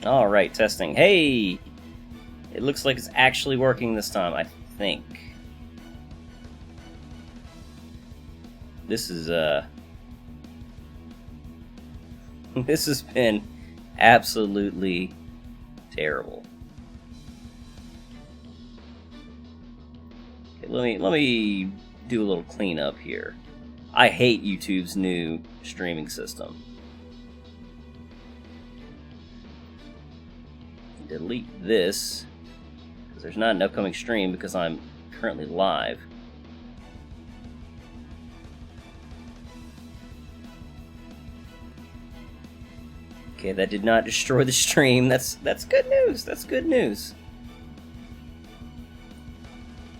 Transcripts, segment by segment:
Alright, testing. Hey! It looks like it's actually working this time, I think. This is, this has been absolutely terrible. Okay, let me do a little cleanup here. I hate YouTube's new streaming system. Delete this, because there's not an upcoming stream because I'm currently live. Okay, that did not destroy the stream. That's good news. That's good news.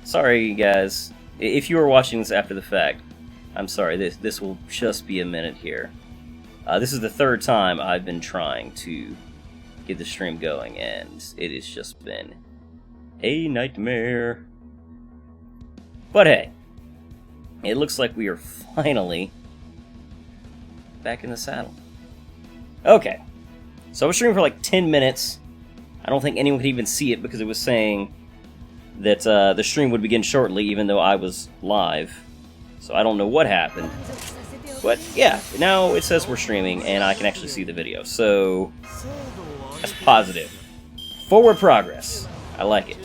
Sorry, guys. If you are watching this after the fact, I'm sorry. This will just be a minute here. This is the third time I've been trying to get the stream going, and it has just been a nightmare. But hey, it looks like we are finally back in the saddle. Okay, so I was streaming for like 10 minutes. I don't think anyone could even see it because it was saying that the stream would begin shortly, even though I was live. So I don't know what happened. But yeah, now it says we're streaming, and I can actually see the video. So that's positive. Forward progress. I like it.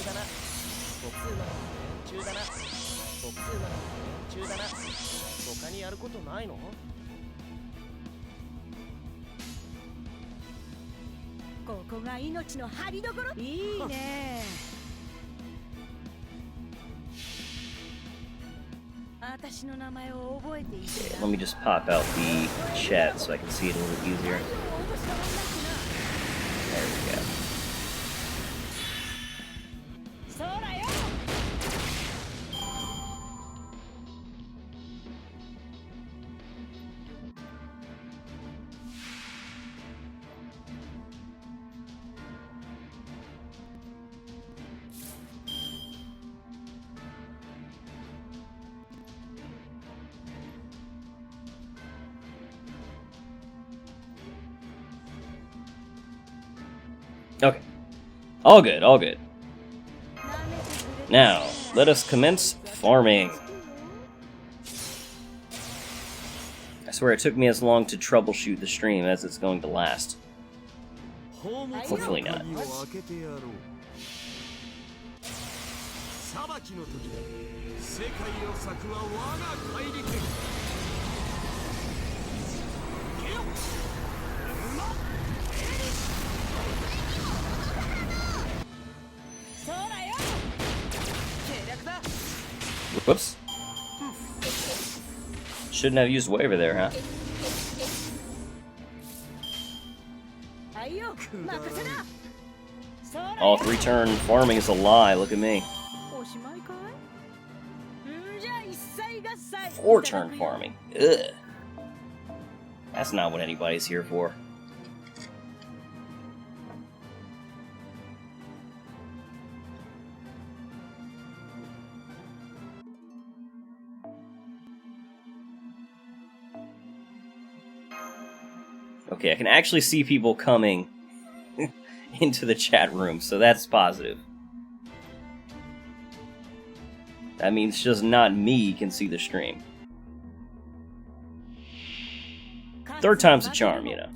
Okay, let me just pop out the chat so I can see it a little easier. There we go. Okay. All good, all good. Now, let us commence farming. I swear it took me as long to troubleshoot the stream as it's going to last. Hopefully not. Whoops. Shouldn't have used waiver there, huh? All 3-turn farming is a lie, look at me. 4-turn farming. Ugh. That's not what anybody's here for. Okay, I can actually see people coming into the chat room, so that's positive. That means just not me can see the stream. Third time's a charm, you know.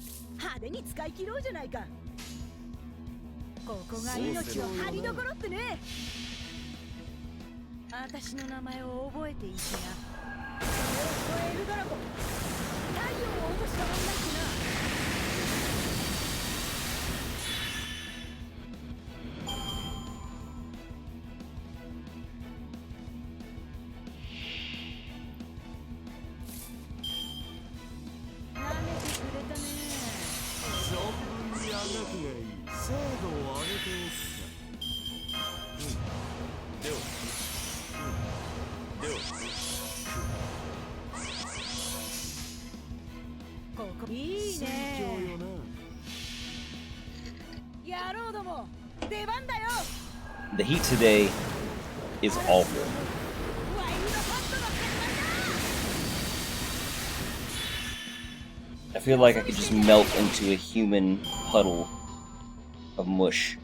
The heat today is awful. I feel like I could just melt into a human puddle of mush.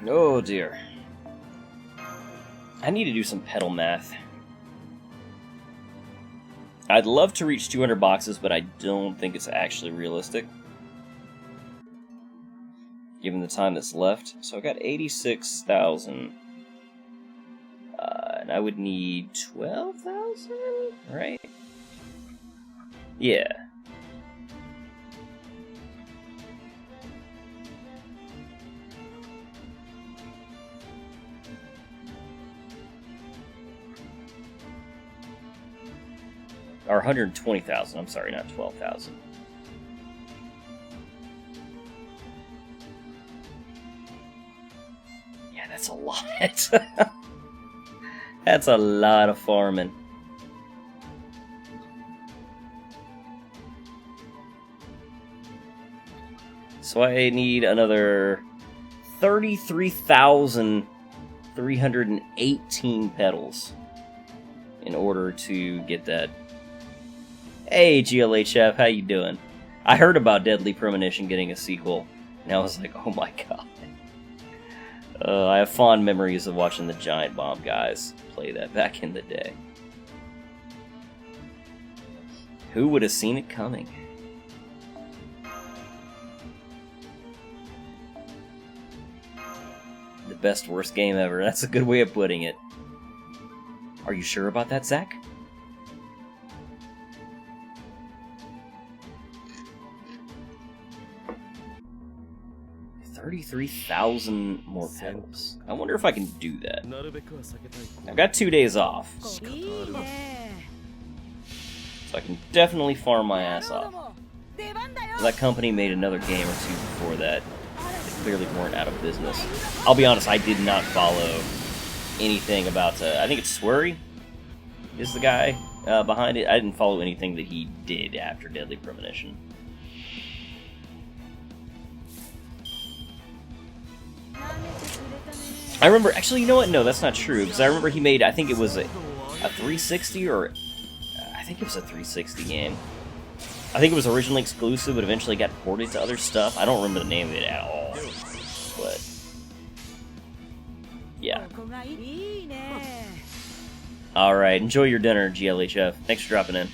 Oh dear. I need to do some Petal math. I'd love to reach 200 boxes, but I don't think it's actually realistic, given the time that's left. So I got 86,000. And I would need 12,000, right? Yeah. Or 120,000, I'm sorry, not 12,000. Yeah, that's a lot. That's a lot of farming. So I need another 33,318 petals in order to get that. Hey, GLHF, how you doing? I heard about Deadly Premonition getting a sequel, and I was like, oh my god. I have fond memories of watching the Giant Bomb guys play that back in the day. Who would have seen it coming? The best worst game ever. That's a good way of putting it. Are you sure about that, Zach? $33,000 more petals. I wonder if I can do that. I've got 2 days off, so I can definitely farm my ass off. That company made another game or two before that. They clearly weren't out of business. I'll be honest, I did not follow anything about... I think it's Zwei is the guy behind it. I didn't follow anything that he did after Deadly Premonition. I remember, actually, you know what? No, that's not true, because I remember he made, I think it was a 360, or I think it was a 360 game. I think it was originally exclusive, but eventually got ported to other stuff. I don't remember the name of it at all, but yeah. Alright, enjoy your dinner, GLHF. Thanks for dropping in.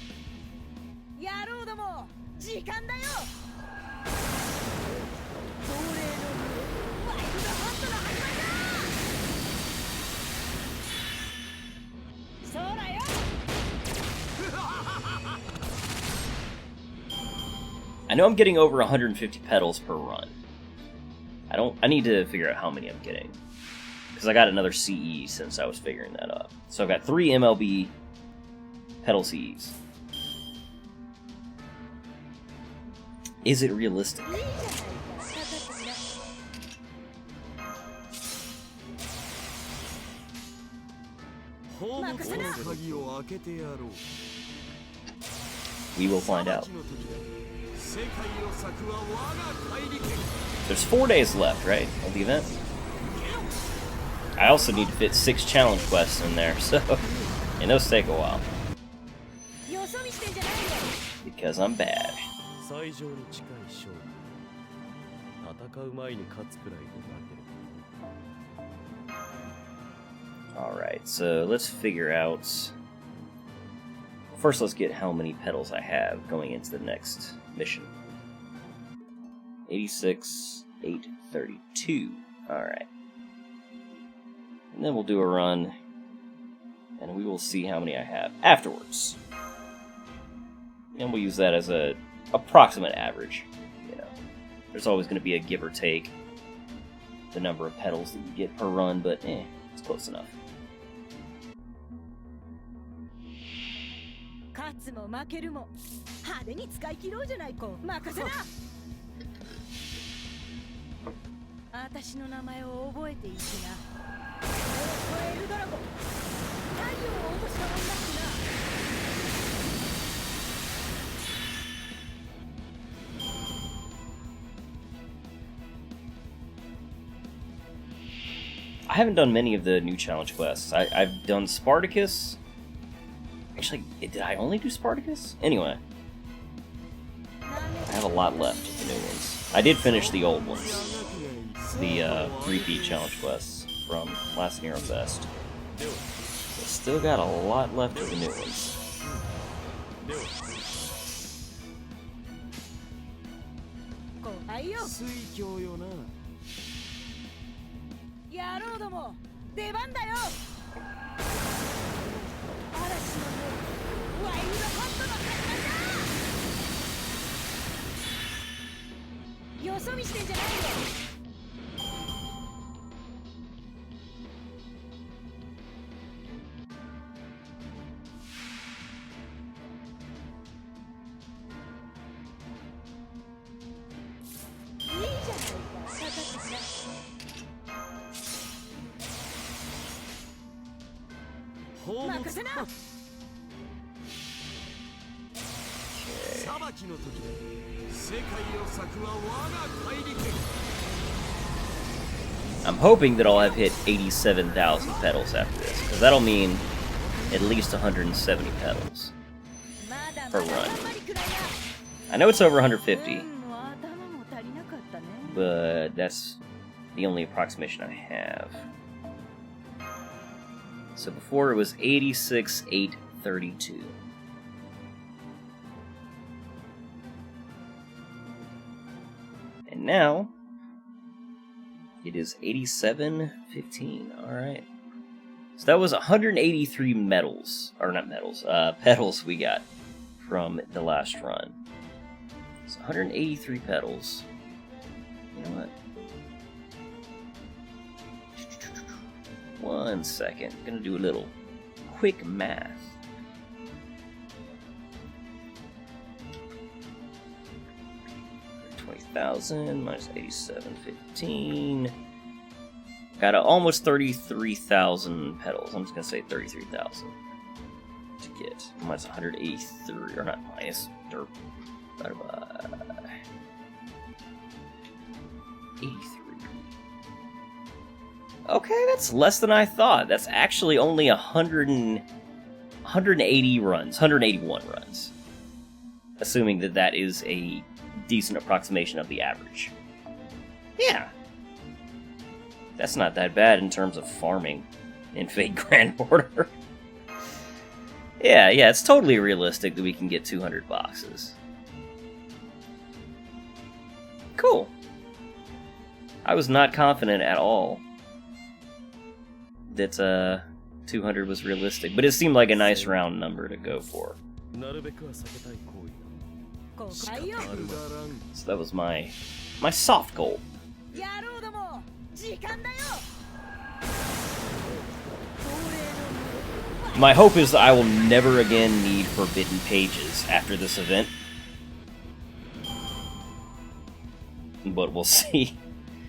I know I'm getting over 150 petals per run. I need to figure out how many I'm getting, because I got another CE since I was figuring that up. So I've got 3 MLB petal CEs. Is it realistic? We will find out. There's 4 days left, right, of the event? I also need to fit 6 challenge quests in there, so... and those take a while. Because I'm bad. Alright, so let's figure out... First, let's get how many petals I have going into the next mission. 86, 832. Alright. And then we'll do a run, and we will see how many I have afterwards. And we'll use that as a approximate average. You know, there's always going to be a give or take the number of petals that you get per run, but it's close enough. 勝つも負けるも派手に使い切ろうじゃないか。任せな。私の名前を覚えていきな。エルドラゴン。太陽を落とした女だな。I haven't done many of the new challenge quests. I've done Spartacus. Actually, did I only do Spartacus? Anyway. I have a lot left of the new ones. I did finish the old ones. The repeat challenge quests from last Nero Fest. But still got a lot left of the new ones. 野郎ども、出番だよ。嵐のワイルドホットの決断だ。よそ見してんじゃないよ。いいじゃないか、かかってきな。任せな。裁きの時で世界を裂くは我が大陸。I'm hoping that I'll have hit 87,000 petals after this, because that'll mean at least 170 petals per run. I know it's over 150, but that's the only approximation I have. So before it was 86,832. And now it is 87,15. Alright. So that was 183 metals, or not metals, petals we got from the last run. So 183 petals. You know what? 1 second. I'm gonna do a little quick math. $20,000 minus 87,15. Got almost 33,000 petals. I'm just gonna say 33,000 to get minus 183, or not minus, or 83. Okay, that's less than I thought. That's actually only 180 runs, 181 runs. Assuming that that is a decent approximation of the average. Yeah. That's not that bad in terms of farming in Fate Grand Order. Yeah, it's totally realistic that we can get 200 boxes. Cool. I was not confident at all that 200 was realistic, but it seemed like a nice round number to go for. So that was my soft goal. My hope is that I will never again need forbidden pages after this event. But we'll see.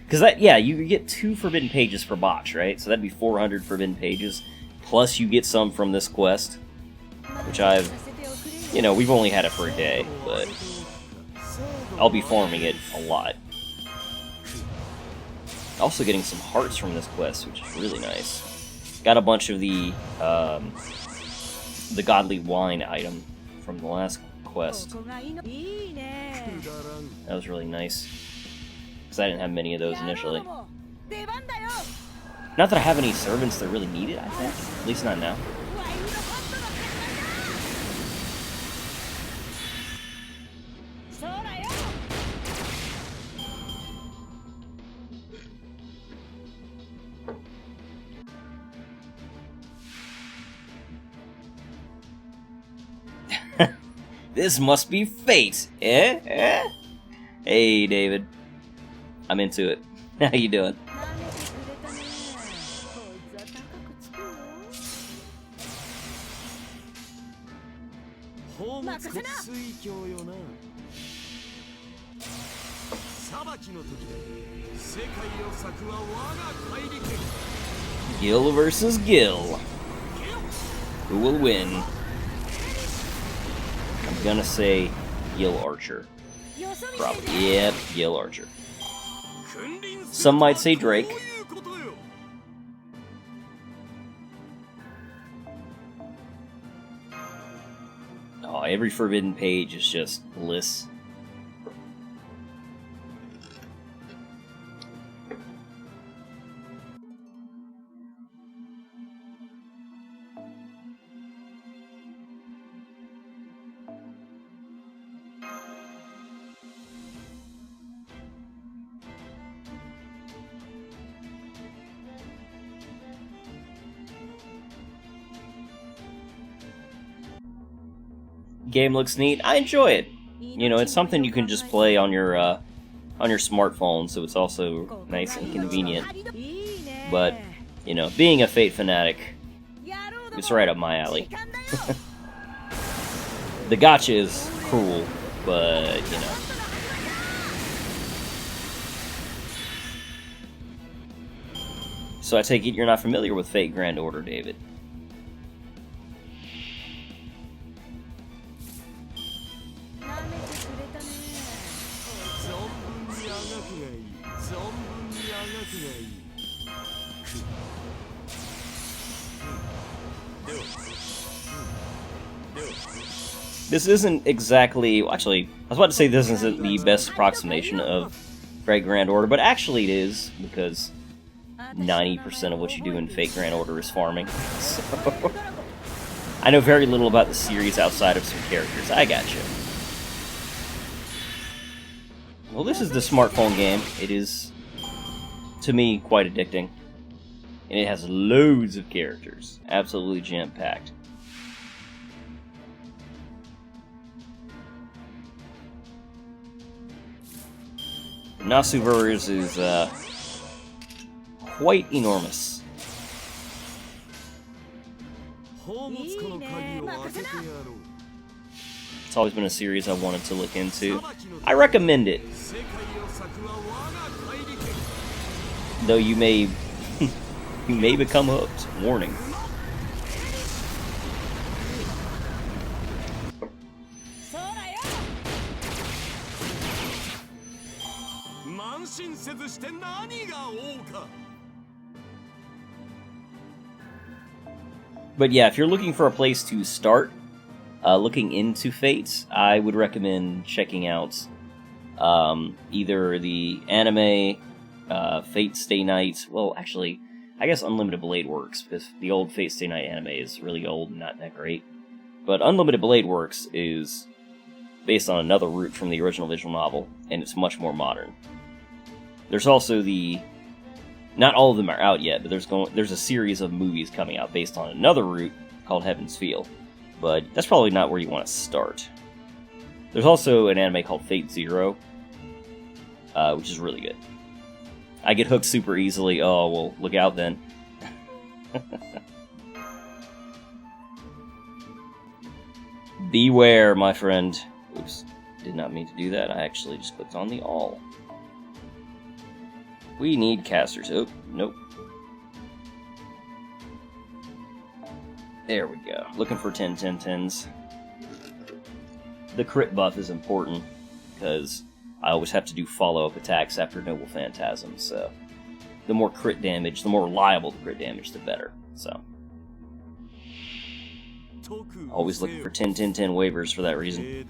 Because you get 2 forbidden pages per box, right? So that'd be 400 forbidden pages. Plus you get some from this quest. Which we've only had it for a day, but I'll be farming it a lot. Also getting some hearts from this quest, which is really nice. Got a bunch of the godly wine item from the last quest. That was really nice. Because I didn't have many of those initially. Not that I have any servants that really need it, I think. At least not now. This must be fate, eh? Eh? Hey, David. I'm into it. How you doing? 宝物国水郷よな。裁きの時で世界を裂くは我が怪力。Gil versus Gil. Who will win? I'm gonna say Gil Archer. Probably. Yep, Gil Archer. Some might say Drake. Oh, every forbidden page is just bliss. Game looks neat. I enjoy it. You know, it's something you can just play on your smartphone, so it's also nice and convenient. But, you know, being a Fate fanatic, it's right up my alley. The gacha is cool, but, you know. So I take it you're not familiar with Fate Grand Order, David. This isn't exactly... Actually, I was about to say this isn't the best approximation of Fate Grand Order, but actually it is, because 90% of what you do in Fate Grand Order is farming. So, I know very little about the series outside of some characters. I gotcha. Well, this is the smartphone game. It is, to me, quite addicting. And it has loads of characters. Absolutely jam-packed. Nasuverse is quite enormous. It's always been a series I've wanted to look into. I recommend it. Though you may you may become hooked. Warning. But yeah, if you're looking for a place to start looking into Fates, I would recommend checking out either the anime Fate Stay Night. Well, actually, I guess Unlimited Blade works, because the old Fate Stay Night anime is really old and not that great. But Unlimited Blade works is based on another route from the original visual novel, and it's much more modern. There's also the... Not all of them are out yet, but there's a series of movies coming out based on another route called Heaven's Feel. But that's probably not where you want to start. There's also an anime called Fate Zero, which is really good. I get hooked super easily. Oh, well, look out then. Beware, my friend. Oops, did not mean to do that. I actually just clicked on the all. We need casters. Oh, nope. There we go. Looking for 10-10-10s. The crit buff is important, because I always have to do follow-up attacks after Noble Phantasm, so the more crit damage, the more reliable the crit damage, the better. So always looking for 10-10-10 waivers for that reason.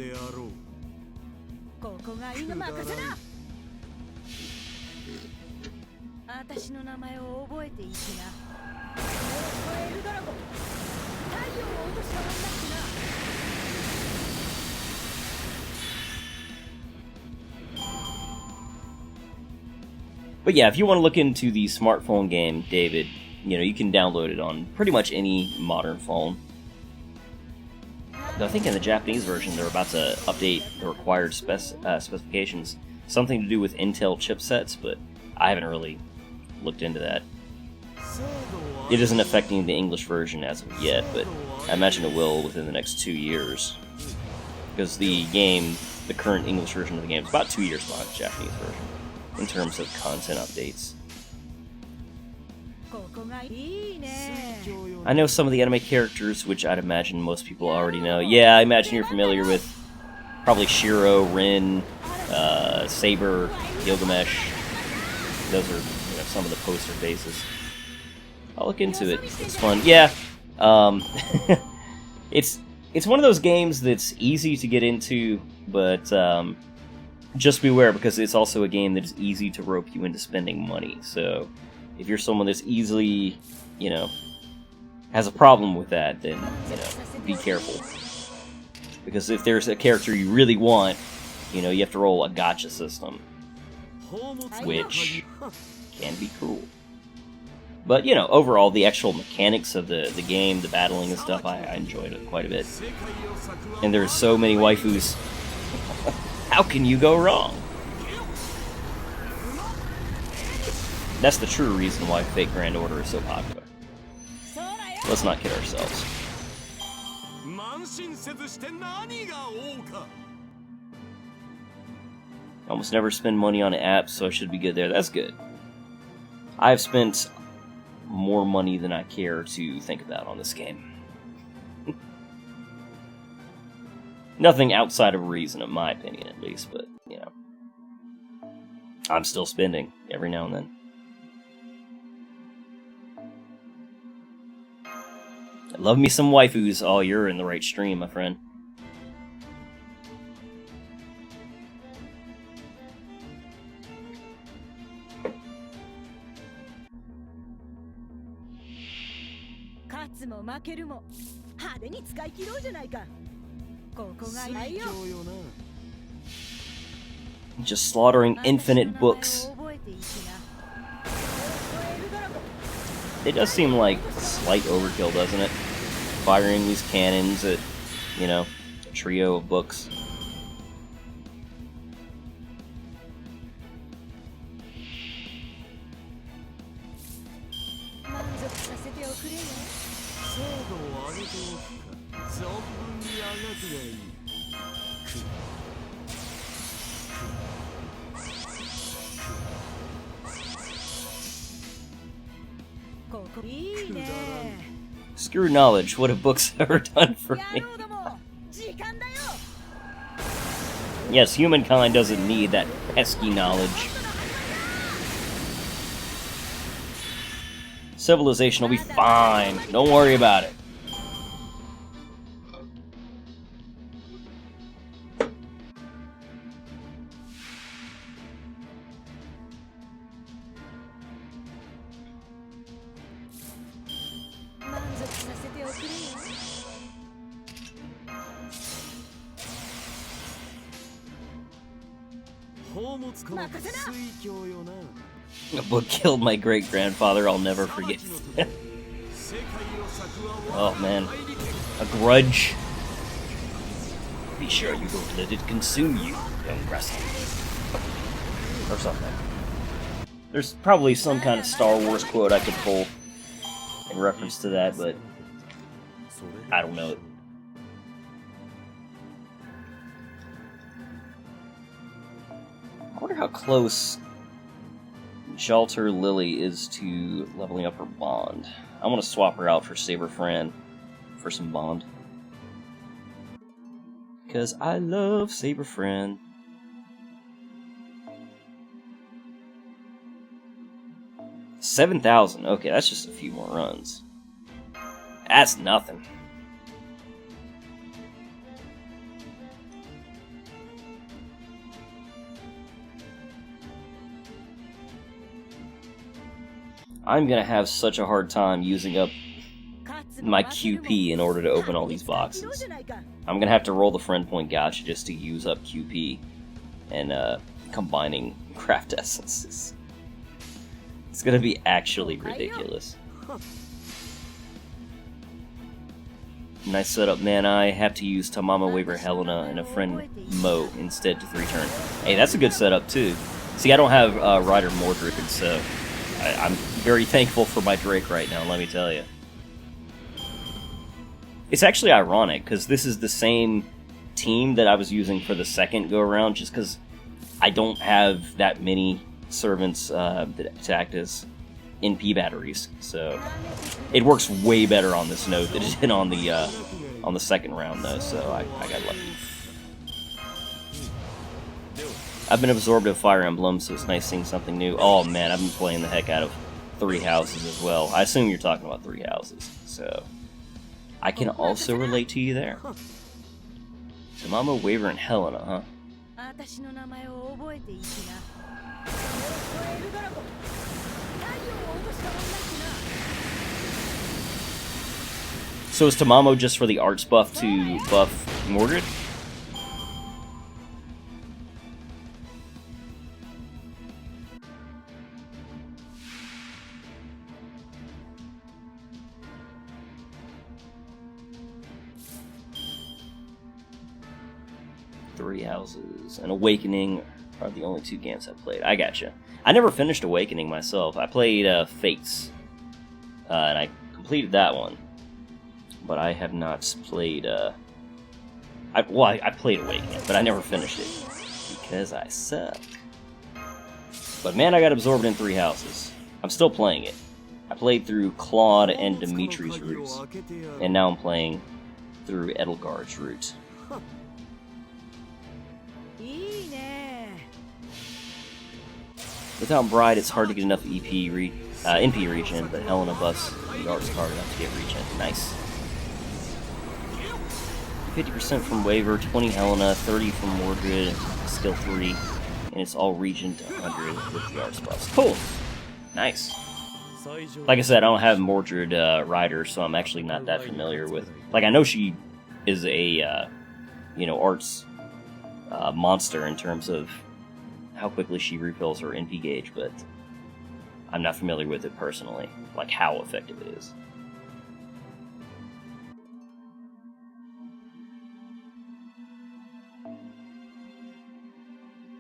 But yeah, if you want to look into the smartphone game, David, you know, you can download it on pretty much any modern phone. I think in the Japanese version they're about to update the required specifications. Something to do with Intel chipsets, but I haven't really looked into that. It isn't affecting the English version as of yet, but I imagine it will within the next 2 years. Because the game, the current English version of the game, is about 2 years behind the Japanese version in terms of content updates. I know some of the anime characters, which I'd imagine most people already know. Yeah, I imagine you're familiar with probably Shiro, Rin, Saber, Gilgamesh. Those are some of the poster faces. I'll look into it. It's fun. Yeah, it's one of those games that's easy to get into, but just beware because it's also a game that is easy to rope you into spending money. So if you're someone that's easily, has a problem with that, then be careful. Because if there's a character you really want, you have to roll a gacha system, which can be cruel. But, overall, the actual mechanics of the game, the battling and stuff, I enjoyed it quite a bit. And there's so many waifus. How can you go wrong? That's the true reason why Fate Grand Order is so popular. Let's not kid ourselves. I almost never spend money on apps, so I should be good there. That's good. I've spent more money than I care to think about on this game. Nothing outside of reason, in my opinion, at least, but, I'm still spending every now and then. Love me some waifus. Oh, you're in the right stream, my friend. Just slaughtering infinite books. It does seem like slight overkill, doesn't it? Firing these cannons at, a trio of books. Screw knowledge, what have books ever done for me? Yes, humankind doesn't need that pesky knowledge. Civilization will be fine, don't worry about it. A book killed my great-grandfather, I'll never forget. Oh man, a grudge. Be sure you don't let it consume you, young rascal. Or something. There's probably some kind of Star Wars quote I could pull in reference to that, but I don't know it. I wonder how close Shelter Lily is to leveling up her bond. I want to swap her out for Saber Fran for some bond. Because I love Saber Fran. $7,000. Okay, that's just a few more runs. That's nothing. I'm gonna have such a hard time using up my QP in order to open all these boxes. I'm gonna have to roll the friend point gacha just to use up QP and combining craft essences. It's gonna be actually ridiculous. Nice setup, man. I have to use Tamama, Waver, Helena, and a friend Mo instead to 3-turn. Hey, that's a good setup, too. See, I don't have Rider Mordred, so I'm very thankful for my Drake right now, let me tell you. It's actually ironic, because this is the same team that I was using for the second go-around, just because I don't have that many servants that act as NP batteries, so it works way better on this node than it did on the second round, though, so I got lucky. I've been absorbed in Fire Emblem, so it's nice seeing something new. Oh man, I've been playing the heck out of 3 Houses as well. I assume you're talking about 3 Houses, so I can also relate to you there. Tamama, Waver, and Helena, huh? So is Tamamo just for the arts buff to buff Mordred? Three Houses and Awakening are the only 2 games I've played. I gotcha. I never finished Awakening myself. I played Fates, and I completed that one. But I have not played, I played Awakening, but I never finished it, because I suck. But man, I got absorbed in 3 Houses. I'm still playing it. I played through Claude and Dimitri's routes, and now I'm playing through Edelgard's route. Without Bride, it's hard to get enough NP regen, but Helena buffs the arts card enough to get regen. Nice. 50% from Waver, 20 Helena, 30 from Mordred, skill 3, and it's all regen to 100 with the arts buffs. Cool! Nice. Like I said, I don't have Mordred Rider, so I'm actually not that familiar with... Like, I know she is a, arts monster in terms of how quickly she refills her NP gauge, but I'm not familiar with it personally, like how effective it is.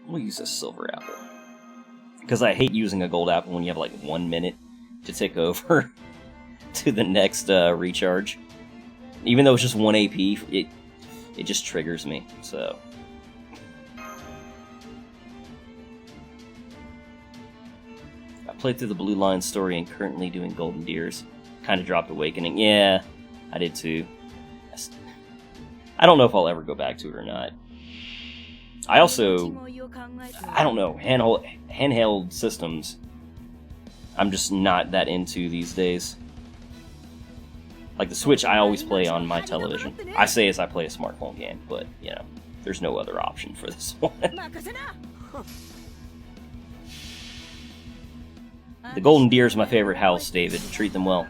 We'll use a silver apple, because I hate using a gold apple when you have like 1 minute to tick over to the next recharge. Even though it's just 1 AP, it just triggers me, so... Played through the Blue Line story and currently doing Golden Deers. Kind of dropped Awakening. Yeah, I did too. I don't know if I'll ever go back to it or not. I also... I don't know, handheld systems, I'm just not that into these days. Like the Switch, I always play on my television. I say as I play a smartphone game, but, there's no other option for this one. The Golden Deer is my favorite house, David. Treat them well.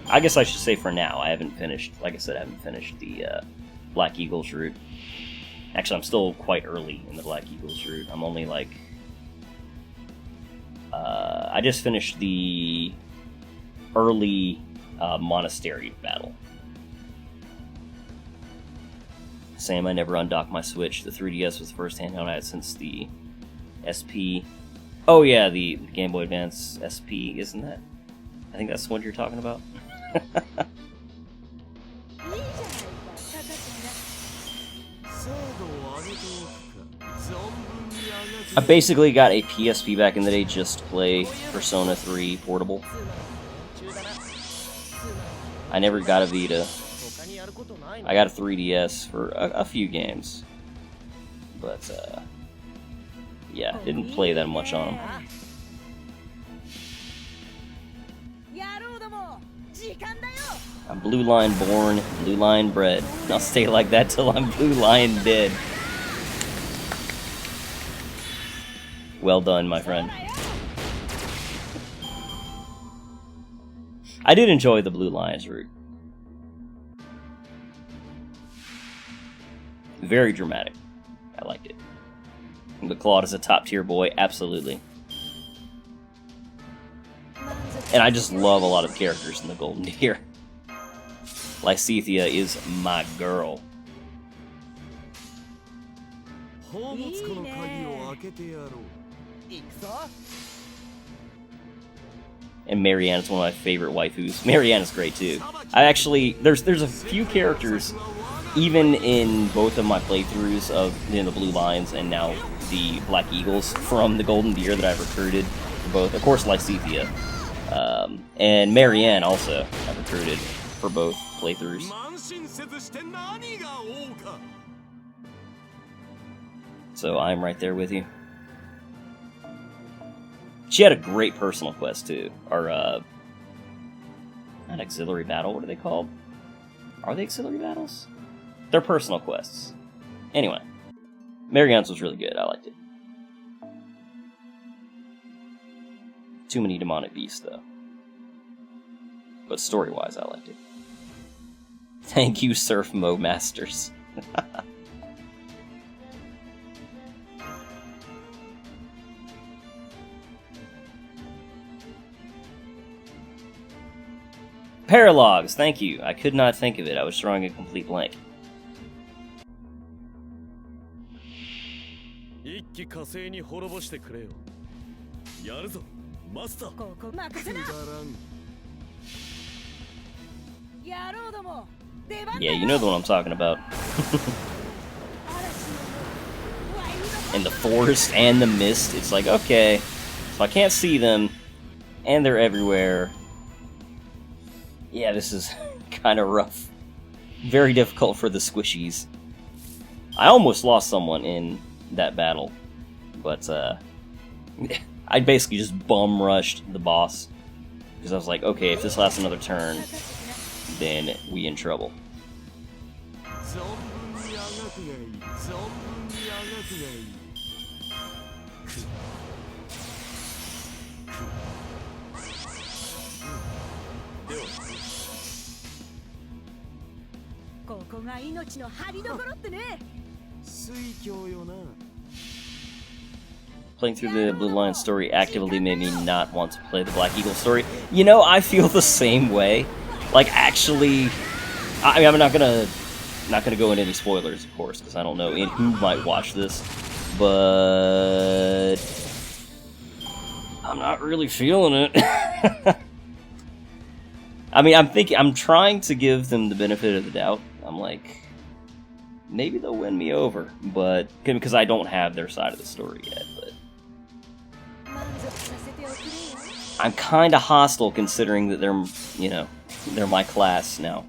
I guess I should say for now, I haven't finished, like I said, I haven't finished the Black Eagles route. Actually, I'm still quite early in the Black Eagles route. I'm only like... I just finished the early Monastery battle. Sam, I never undocked my Switch. The 3DS was the first handheld I had since the SP. Oh yeah, the Game Boy Advance SP, isn't that? I think that's what you're talking about. I basically got a PSP back in the day just to play Persona 3 Portable. I never got a Vita. I got a 3DS for a few games. But, yeah, didn't play that much on them. I'm Blue Line born, Blue Line bred. I'll stay like that till I'm Blue Line dead. Well done, my friend. I did enjoy the Blue Lions route. Very dramatic. I liked it. But Claude is a top-tier boy, absolutely. And I just love a lot of the characters in the Golden Deer. Lysithea is my girl. And Marianne is one of my favorite waifus. Marianne is great too. I actually there's a few characters, even in both of my playthroughs of the Blue Lions and now the Black Eagles from the Golden Deer that I've recruited for both. Of course, Lysithea. And Marianne also I've recruited for both playthroughs. So I'm right there with you. She had a great personal quest too. Or not auxiliary battle, what are they called? Are they auxiliary battles? They're personal quests. Anyway, Marianne's was really good, I liked it. Too many demonic beasts though. But story-wise, I liked it. Thank you, Surf Mo Masters. Paralogs, thank you. I could not think of it. I was drawing a complete blank. Yeah, you know the one I'm talking about. And the forest and the mist, it's like, okay, so I can't see them, and they're everywhere. Yeah, this is kind of rough. Very difficult for the squishies. I almost lost someone in that battle, but I basically just bum rushed the boss because I was like, okay, if this lasts another turn, then we in trouble. Playing through the Blue Lion story actively made me not want to play the Black Eagle story. You know, I feel the same way. Like, actually, I mean, I'm not gonna go into any spoilers, of course, because I don't know who might watch this, but I'm not really feeling it. I mean, I'm trying to give them the benefit of the doubt. I'm like, maybe they'll win me over, but because I don't have their side of the story yet, but I'm kind of hostile considering that they're, you know, they're my class now.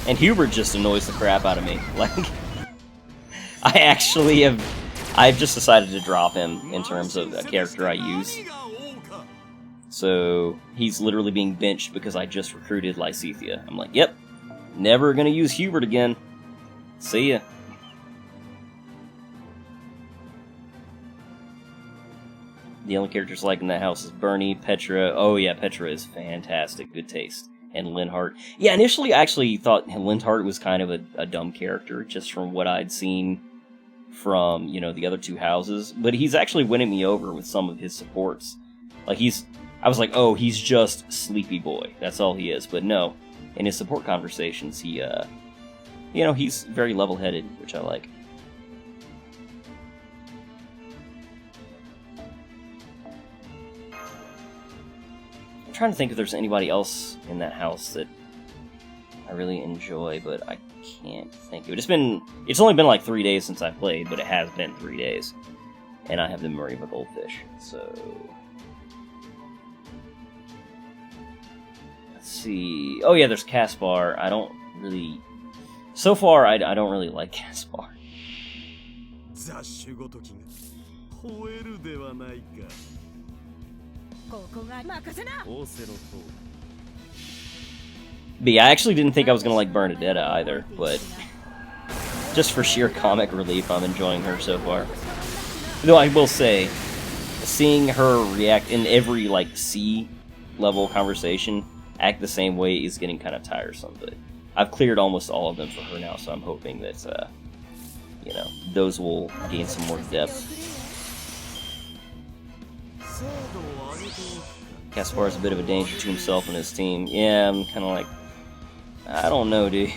And Hubert just annoys the crap out of me. Like, I've just decided to drop him in terms of a character I use. So, he's literally being benched because I just recruited Lysithea. I'm like, yep, never gonna use Hubert again. See ya. The only characters like in that house is Bernie, Petra. Oh yeah, Petra is fantastic. Good taste. And Linhardt. Yeah, initially I actually thought Linhardt was kind of a dumb character, just from what I'd seen from, you know, the other two houses. But he's actually winning me over with some of his supports. Like, I was like, oh, he's just Sleepy Boy. That's all he is. But no, in his support conversations, he, you know, he's very level-headed, which I like. I'm trying to think if there's anybody else in that house that I really enjoy, but I can't think of it. It's only been like 3 days since I played, but it has been 3 days. And I have the Mariva Goldfish, so... Let's see... Oh yeah, there's Caspar. I don't really... So far, I don't really like Caspar. But yeah, I actually didn't think I was gonna like Bernadetta either, but just for sheer comic relief, I'm enjoying her so far. Though I will say, seeing her react in every, like, C-level conversation, act the same way is getting kind of tiresome, but I've cleared almost all of them for her now, so I'm hoping that, you know, those will gain some more depth. Caspar is a bit of a danger to himself and his team. Yeah, I'm kind of like, I don't know, dude.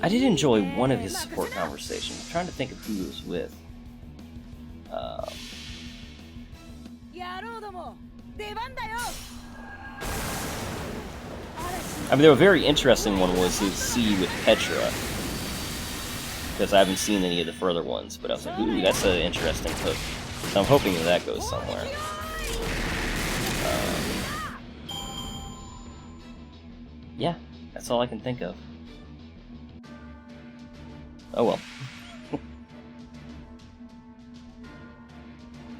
I did enjoy one of his support conversations. I'm trying to think of who he was with. I mean, the very interesting one was his C with Petra, because I haven't seen any of the further ones, but I was like, ooh, that's an interesting hook. So I'm hoping that goes somewhere. Yeah, that's all I can think of. Oh well.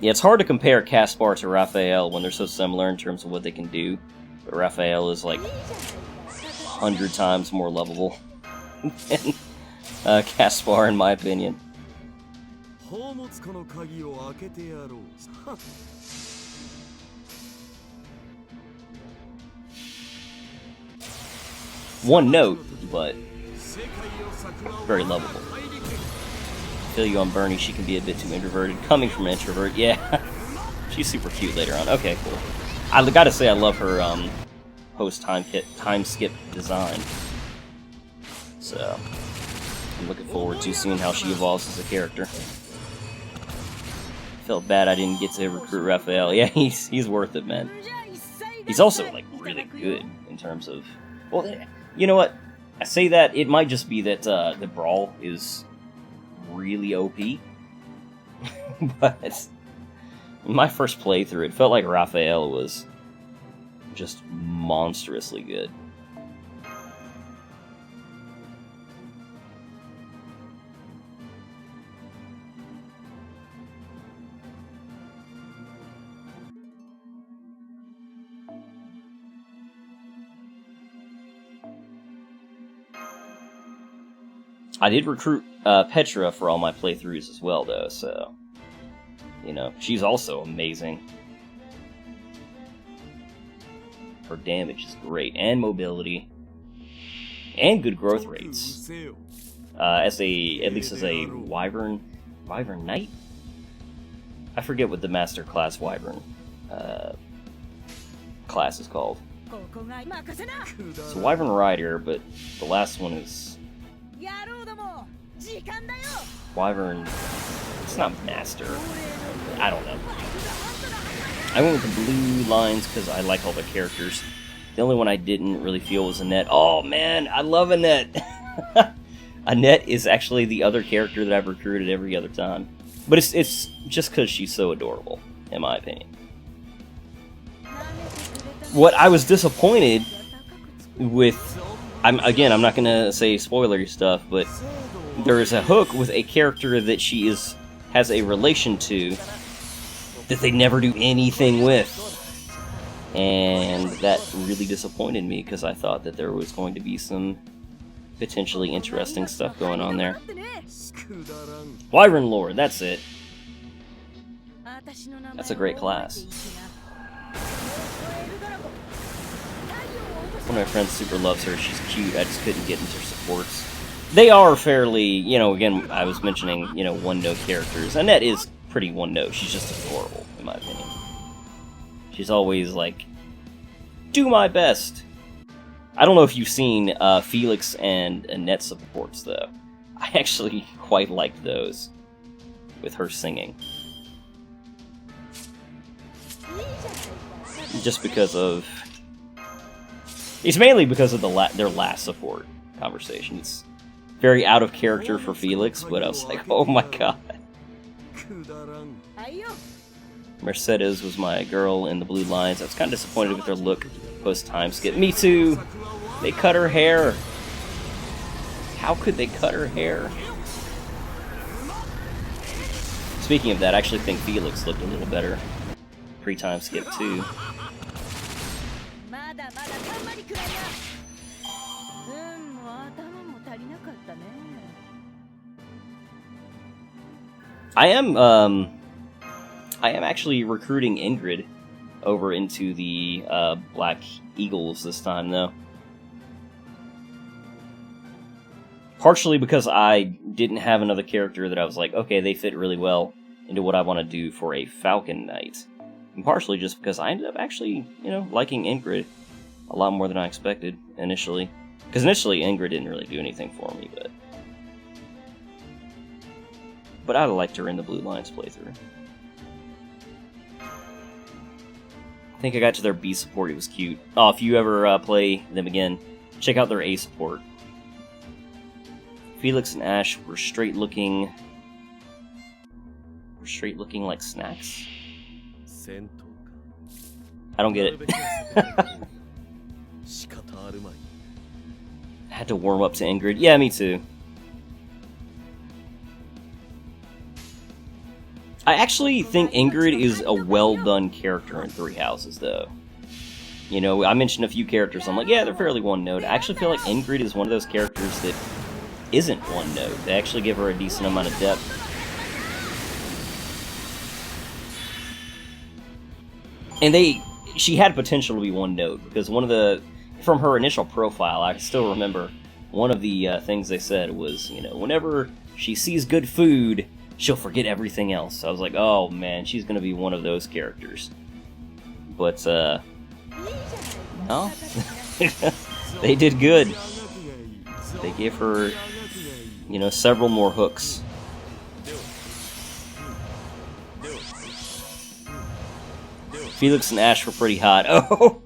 Yeah, it's hard to compare Caspar to Raphael when they're so similar in terms of what they can do, but Raphael is like 100 times more lovable than Caspar, in my opinion. One note, but very lovable. Feel you on Bernie, she can be a bit too introverted. Coming from an introvert, yeah. She's super cute later on. Okay, cool. I gotta say I love her post-time skip design. So, I'm looking forward to seeing how she evolves as a character. Felt bad I didn't get to recruit Raphael. Yeah, he's worth it, man. He's also, like, really good in terms of... Well, you know what? I say that, it might just be that the Brawl is really OP. But in my first playthrough, it felt like Raphael was just monstrously good. I did recruit Petra for all my playthroughs as well, though, so... You know, she's also amazing. Her damage is great, and mobility, and good growth rates. At least as a Wyvern Knight? I forget what the Master Class Wyvern class is called. It's a Wyvern Rider, but the last one is... Wyvern... It's not Master. I don't know. I went with the blue lines because I like all the characters. The only one I didn't really feel was Annette. Oh man, I love Annette! Annette is actually the other character that I've recruited every other time. But it's just because she's so adorable, in my opinion. What I was disappointed with... I'm not going to say spoilery stuff, but there is a hook with a character that she has a relation to that they never do anything with. And that really disappointed me, because I thought that there was going to be some potentially interesting stuff going on there. Wyvern Lord, that's it. That's a great class. One of my friends super loves her. She's cute. I just couldn't get into her supports. They are fairly, you know, again, I was mentioning, you know, one-note characters. Annette is pretty one-note. She's just adorable, in my opinion. She's always like, do my best. I don't know if you've seen Felix and Annette supports, though. I actually quite like those, with her singing. Just because of... It's mainly because of their last support conversation. It's very out of character for Felix, but I was like, oh my god. Mercedes was my girl in the blue lines. I was kind of disappointed with her look post-time skip. Me too! They cut her hair! How could they cut her hair? Speaking of that, I actually think Felix looked a little better pre-time skip too. I am actually recruiting Ingrid over into the Black Eagles this time, though. Partially because I didn't have another character that I was like, okay, they fit really well into what I want to do for a Falcon Knight. And partially just because I ended up actually, liking Ingrid a lot more than I expected initially. Because initially, Ingrid didn't really do anything for me, but I liked her in the Blue Lions playthrough. I think I got to their B support, it was cute. Oh, if you ever play them again, check out their A support. Felix and Ash were straight looking like snacks. I don't get it. Had to warm up to Ingrid. Yeah, me too. I actually think Ingrid is a well-done character in Three Houses, though. I mentioned a few characters, I'm like, yeah, they're fairly one-note. I actually feel like Ingrid is one of those characters that isn't one-note. They actually give her a decent amount of depth. And she had potential to be one-note, because from her initial profile, I still remember one of the things they said was, whenever she sees good food, she'll forget everything else. I was like, oh man, she's gonna be one of those characters. But, no. They did good. They gave her, several more hooks. Felix and Ash were pretty hot. Oh!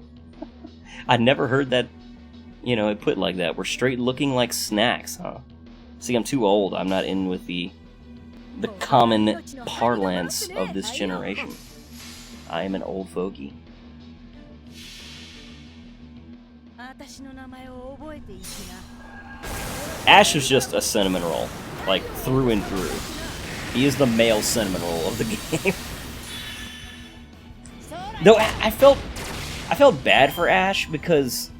I never heard that, it put like that. We're straight looking like snacks, huh? See, I'm too old. I'm not in with the common parlance of this generation. I am an old fogey. Ash is just a cinnamon roll, like through and through. He is the male cinnamon roll of the game. Though I felt bad for Ash because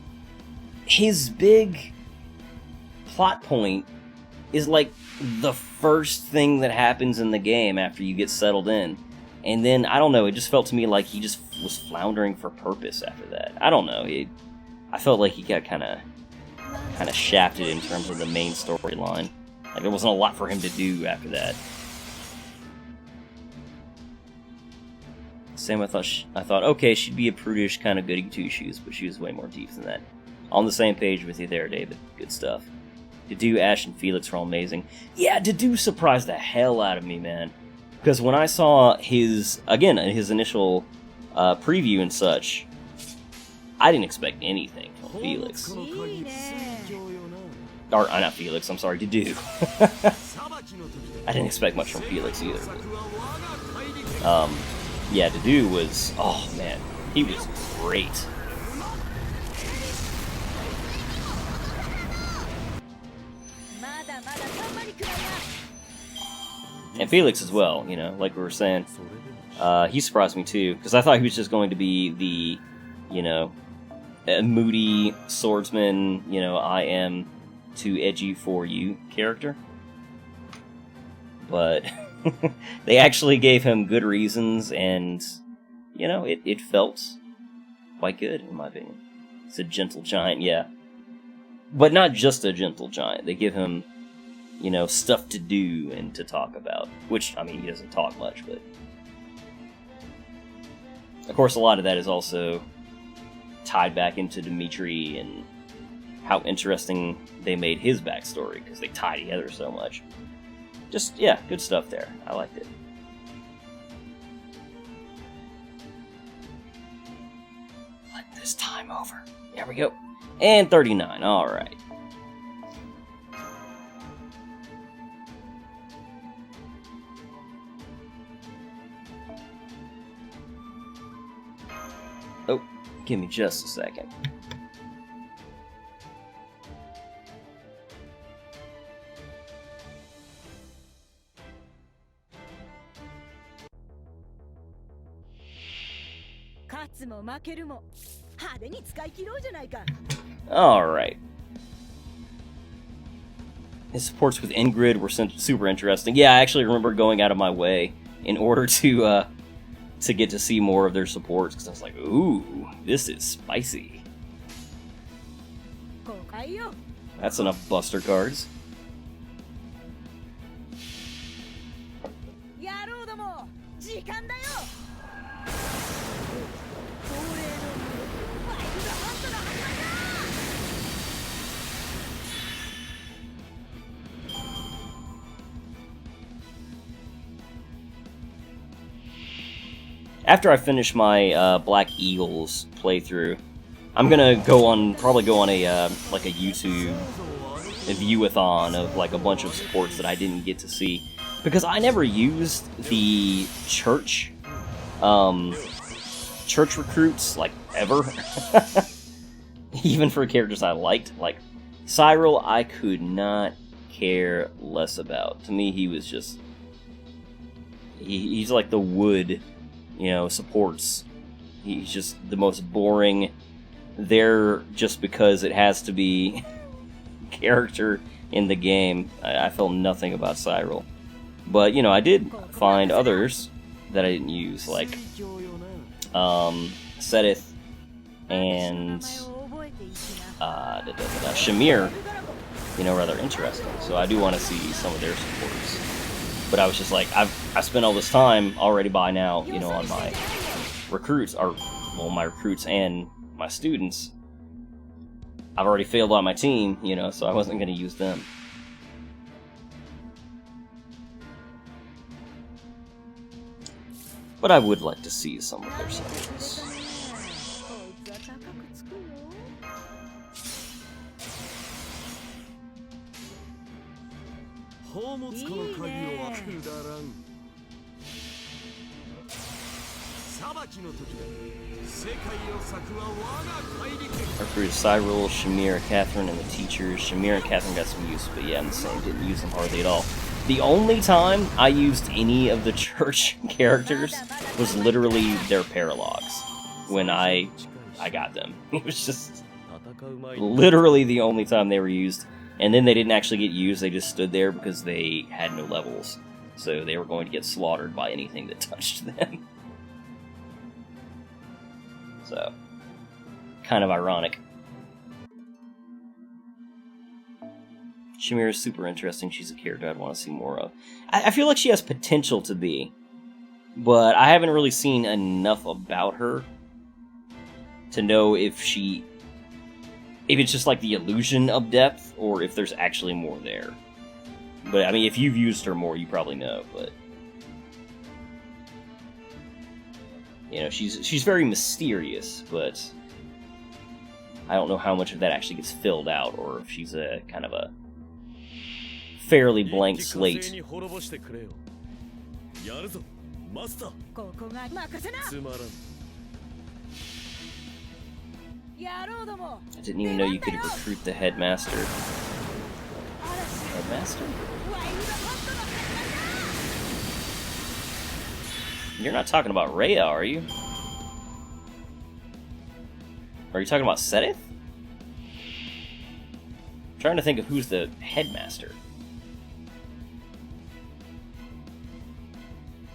his big plot point is like the first thing that happens in the game after you get settled in. And then, I don't know, it just felt to me like he just was floundering for purpose after that. I don't know, I felt like he got kind of shafted in terms of the main storyline. Like, there wasn't a lot for him to do after that. Same, I thought, okay, she'd be a prudish kind of goody two-shoes, but she was way more deep than that. On the same page with you there, David. Good stuff. Dedue, Ash, and Felix were all amazing. Yeah, Dedue surprised the hell out of me, man. Because when I saw his initial preview and such, I didn't expect anything from Felix. Or, not Felix, I'm sorry, Dedue. I didn't expect much from Felix either. Yeah, Dedue was, oh man, he was great. And Felix as well, like we were saying. He surprised me too, because I thought he was just going to be the, moody swordsman, I am too edgy for you character. But they actually gave him good reasons, and, it felt quite good, in my opinion. It's a gentle giant, yeah. But not just a gentle giant. They give him, stuff to do and to talk about. Which, I mean, he doesn't talk much, but... Of course, a lot of that is also tied back into Dimitri and how interesting they made his backstory, because they tie together so much. Just, yeah, good stuff there. I liked it. Let this time over. There we go. And 39, alright. Oh, give me just a second. Alright. His supports with Ingrid were super interesting. Yeah, I actually remember going out of my way in order to get to see more of their supports, because I was like, ooh, this is spicy. That's enough Buster cards. After I finish my Black Eagles playthrough, I'm gonna probably go on a like a YouTube view-a-thon of like a bunch of supports that I didn't get to see, because I never used the church recruits like ever. Even for characters I liked, like Cyril, I could not care less about. To me, he was just he's like the wood, you know, supports. He's just the most boring there just because it has to be character in the game. I felt nothing about Cyril. But, you know, I did find others that I didn't use, like Sedith and Shamir, you know, rather interesting. So I do want to see some of their supports. But I was just like, I spent all this time already by now, you know, on my recruits, or, well, my recruits and my students. I've already failed on my team, you know, so I wasn't going to use them. But I would like to see some of their supports. Our crew is Cyril, Shamir, Catherine, and the teachers. Shamir and Catherine got some use, but yeah, I'm the same. Didn't use them hardly at all. The only time I used any of the church characters was literally their paralogs when I got them. It was just literally the only time they were used. And then they didn't actually get used, they just stood there because they had no levels. So they were going to get slaughtered by anything that touched them. So, kind of ironic. Shamir is super interesting. She's a character I'd want to see more of. I feel like she has potential to be, but I haven't really seen enough about her to know if it's just like the illusion of depth, or if there's actually more there. But, I mean, if you've used her more, you probably know, but... You know, she's very mysterious, but... I don't know how much of that actually gets filled out, or if she's a kind of a fairly blank slate. I didn't even know you could recruit the headmaster. Headmaster? You're not talking about Rhea, are you? Are you talking about Sedith? I'm trying to think of who's the headmaster.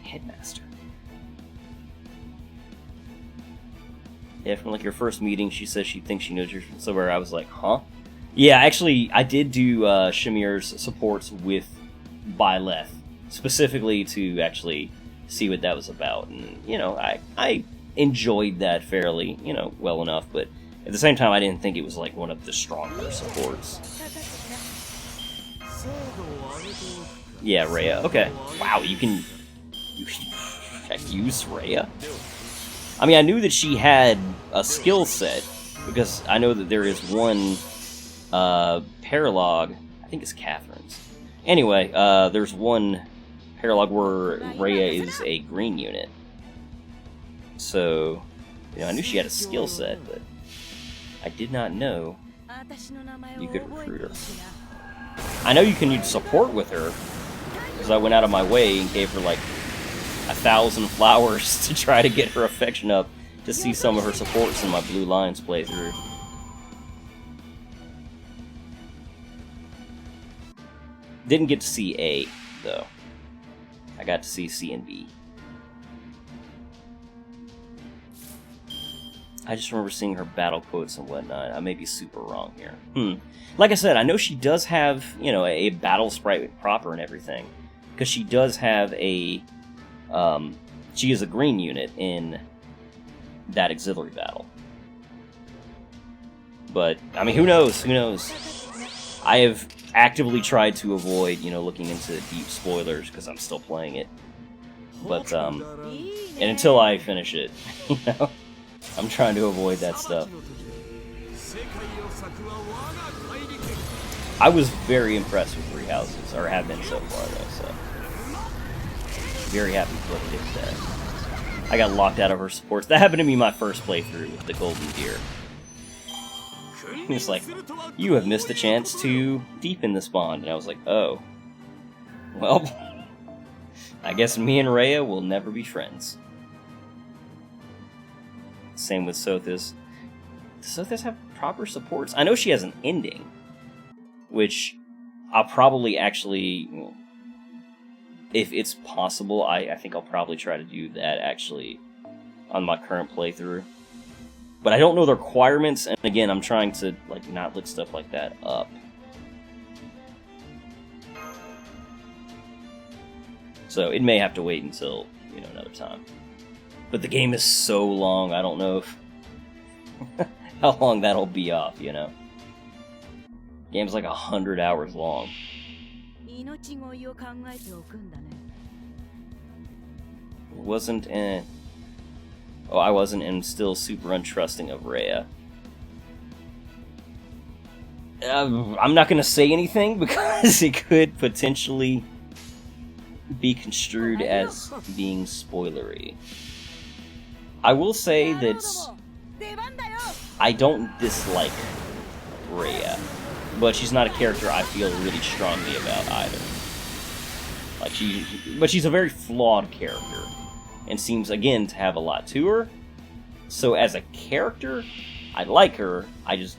Headmaster. Yeah, from like your first meeting, she says she thinks she knows you from somewhere. I was like, huh? Yeah, actually, I did do Shamir's supports with Byleth, specifically to actually see what that was about. And, you know, I enjoyed that fairly, you know, well enough, but at the same time, I didn't think it was like one of the stronger supports. Yeah, Rhea. Okay. Wow, you can use Rhea? I mean, I knew that she had a skill set, because I know that there is one paralog, I think it's Catherine's. Anyway, there's one paralog where Rhea is a green unit. So, you know, I knew she had a skill set, but I did not know you could recruit her. I know you can use support with her, because I went out of my way and gave her like 1,000 flowers to try to get her affection up to see some of her supports in my Blue Lions playthrough. didn't get to see A, though. I got to see C and B. I just remember seeing her battle quotes and whatnot. I may be super wrong here. Like I said, I know she does have, you know, a battle sprite proper and everything. Because she does have a... she is a green unit in that auxiliary battle. But, I mean, who knows? Who knows? I have actively tried to avoid, you know, looking into deep spoilers because I'm still playing it. But, and until I finish it, you know, I'm trying to avoid that stuff. I was very impressed with Three Houses, or have been so far, though, so. Very happy with what it did there. I got locked out of her supports. That happened to be my first playthrough with the Golden Deer. It's like, you have missed a chance to deepen this bond. And I was like, oh. Well, I guess me and Rhea will never be friends. Same with Sothis. Does Sothis have proper supports? I know she has an ending, which I'll probably actually... If it's possible, I think I'll probably try to do that, actually, on my current playthrough. But I don't know the requirements, and again, I'm trying to, like, not look stuff like that up. So it may have to wait until, you know, another time. But the game is so long, I don't know if... how long that'll be off, you know? The game's like 100 hours long. Wasn't in... Oh, I wasn't, and still super untrusting of Rhea. I'm not going to say anything because it could potentially be construed as being spoilery. I will say that I don't dislike Rhea, but she's not a character I feel really strongly about either. But she's a very flawed character, and seems, again, to have a lot to her. So as a character, I like her, I just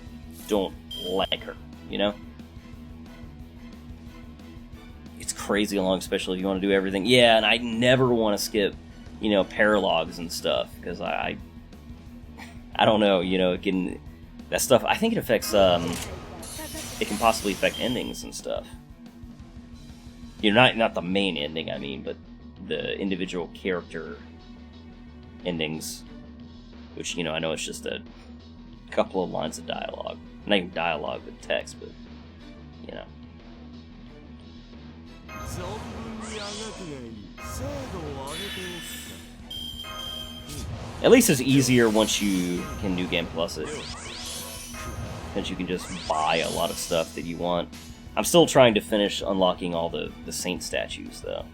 don't like her, you know? It's crazy long, especially if you want to do everything. Yeah, and I never want to skip, you know, paralogs and stuff, because I don't know, you know, it can... That stuff, I think it affects, it can possibly affect endings and stuff. You know, not the main ending, I mean, but the individual character endings, which, you know, I know it's just a couple of lines of dialogue. Not even dialogue, but text, but, you know. At least it's easier once you can New Game Plus it. Since you can just buy a lot of stuff that you want. I'm still trying to finish unlocking all the saint statues, though.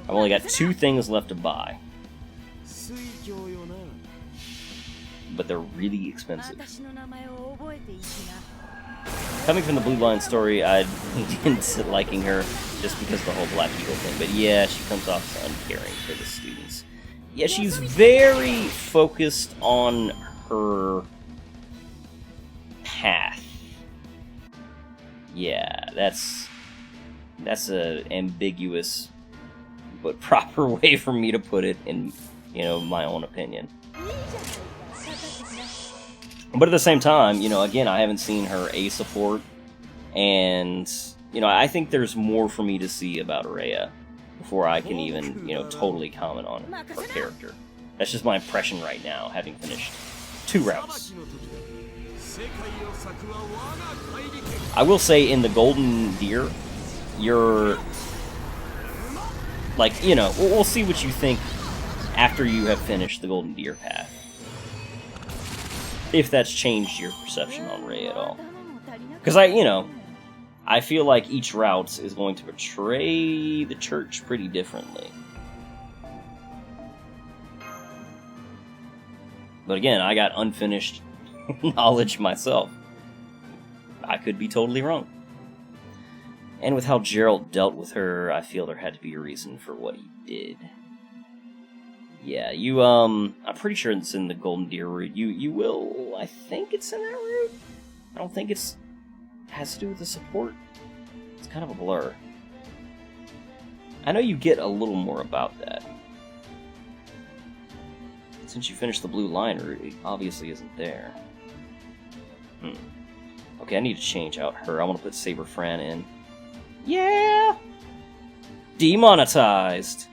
I've only got 2 things left to buy. But they're really expensive. Coming from the Blue Line story, I didn't liking her just because of the whole Black Eagle thing. But yeah, she comes off as uncaring for the students. Yeah, she's very focused on her path. Yeah, that's a ambiguous but proper way for me to put it in, you know, my own opinion. But at the same time, you know, again, I haven't seen her A support, and, you know, I think there's more for me to see about Rhea before I can even, you know, totally comment on her character. That's just my impression right now, having finished 2 routes. I will say, in the Golden Deer, you're... Like, you know, we'll see what you think after you have finished the Golden Deer path. If that's changed your perception on Rhea at all. Because I feel like each route is going to portray the church pretty differently. But again, I got unfinished knowledge myself. I could be totally wrong. And with how Gerald dealt with her, I feel there had to be a reason for what he did. Yeah, I'm pretty sure it's in the Golden Deer route. You will, I think it's in that route? I don't think has to do with the support. It's kind of a blur. I know you get a little more about that. Since you finished the blue line route, it obviously isn't there. Okay, I need to change out her. I want to put Saber Fran in. Yeah! Demonetized!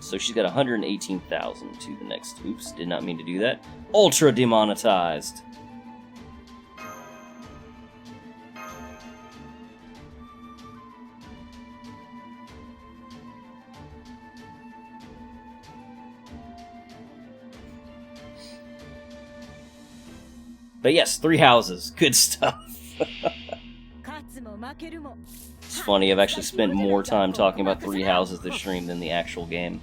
So she's got 118,000 to the next. Oops, did not mean to do that. Ultra demonetized! But yes, 3 houses. Good stuff. It's funny, I've actually spent more time talking about 3 houses this stream than the actual game.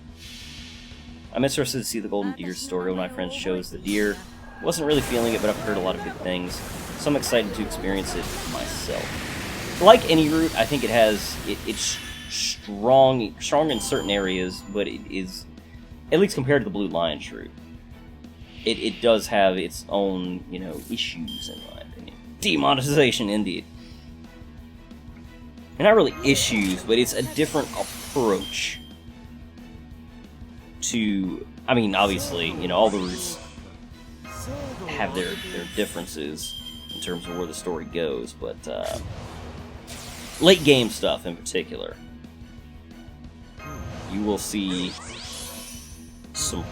I'm interested to see the Golden Deer story. One of my friends chose the deer. Wasn't really feeling it, but I've heard a lot of good things. So I'm excited to experience it myself. Like any route, I think it has... It's strong in certain areas, but it is... At least compared to the Blue Lion's route. It does have its own, you know, issues, in my opinion. Demonetization, indeed. And not really issues, but it's a different approach to... I mean, obviously, you know, all the routes have their differences in terms of where the story goes, but late game stuff in particular, you will see some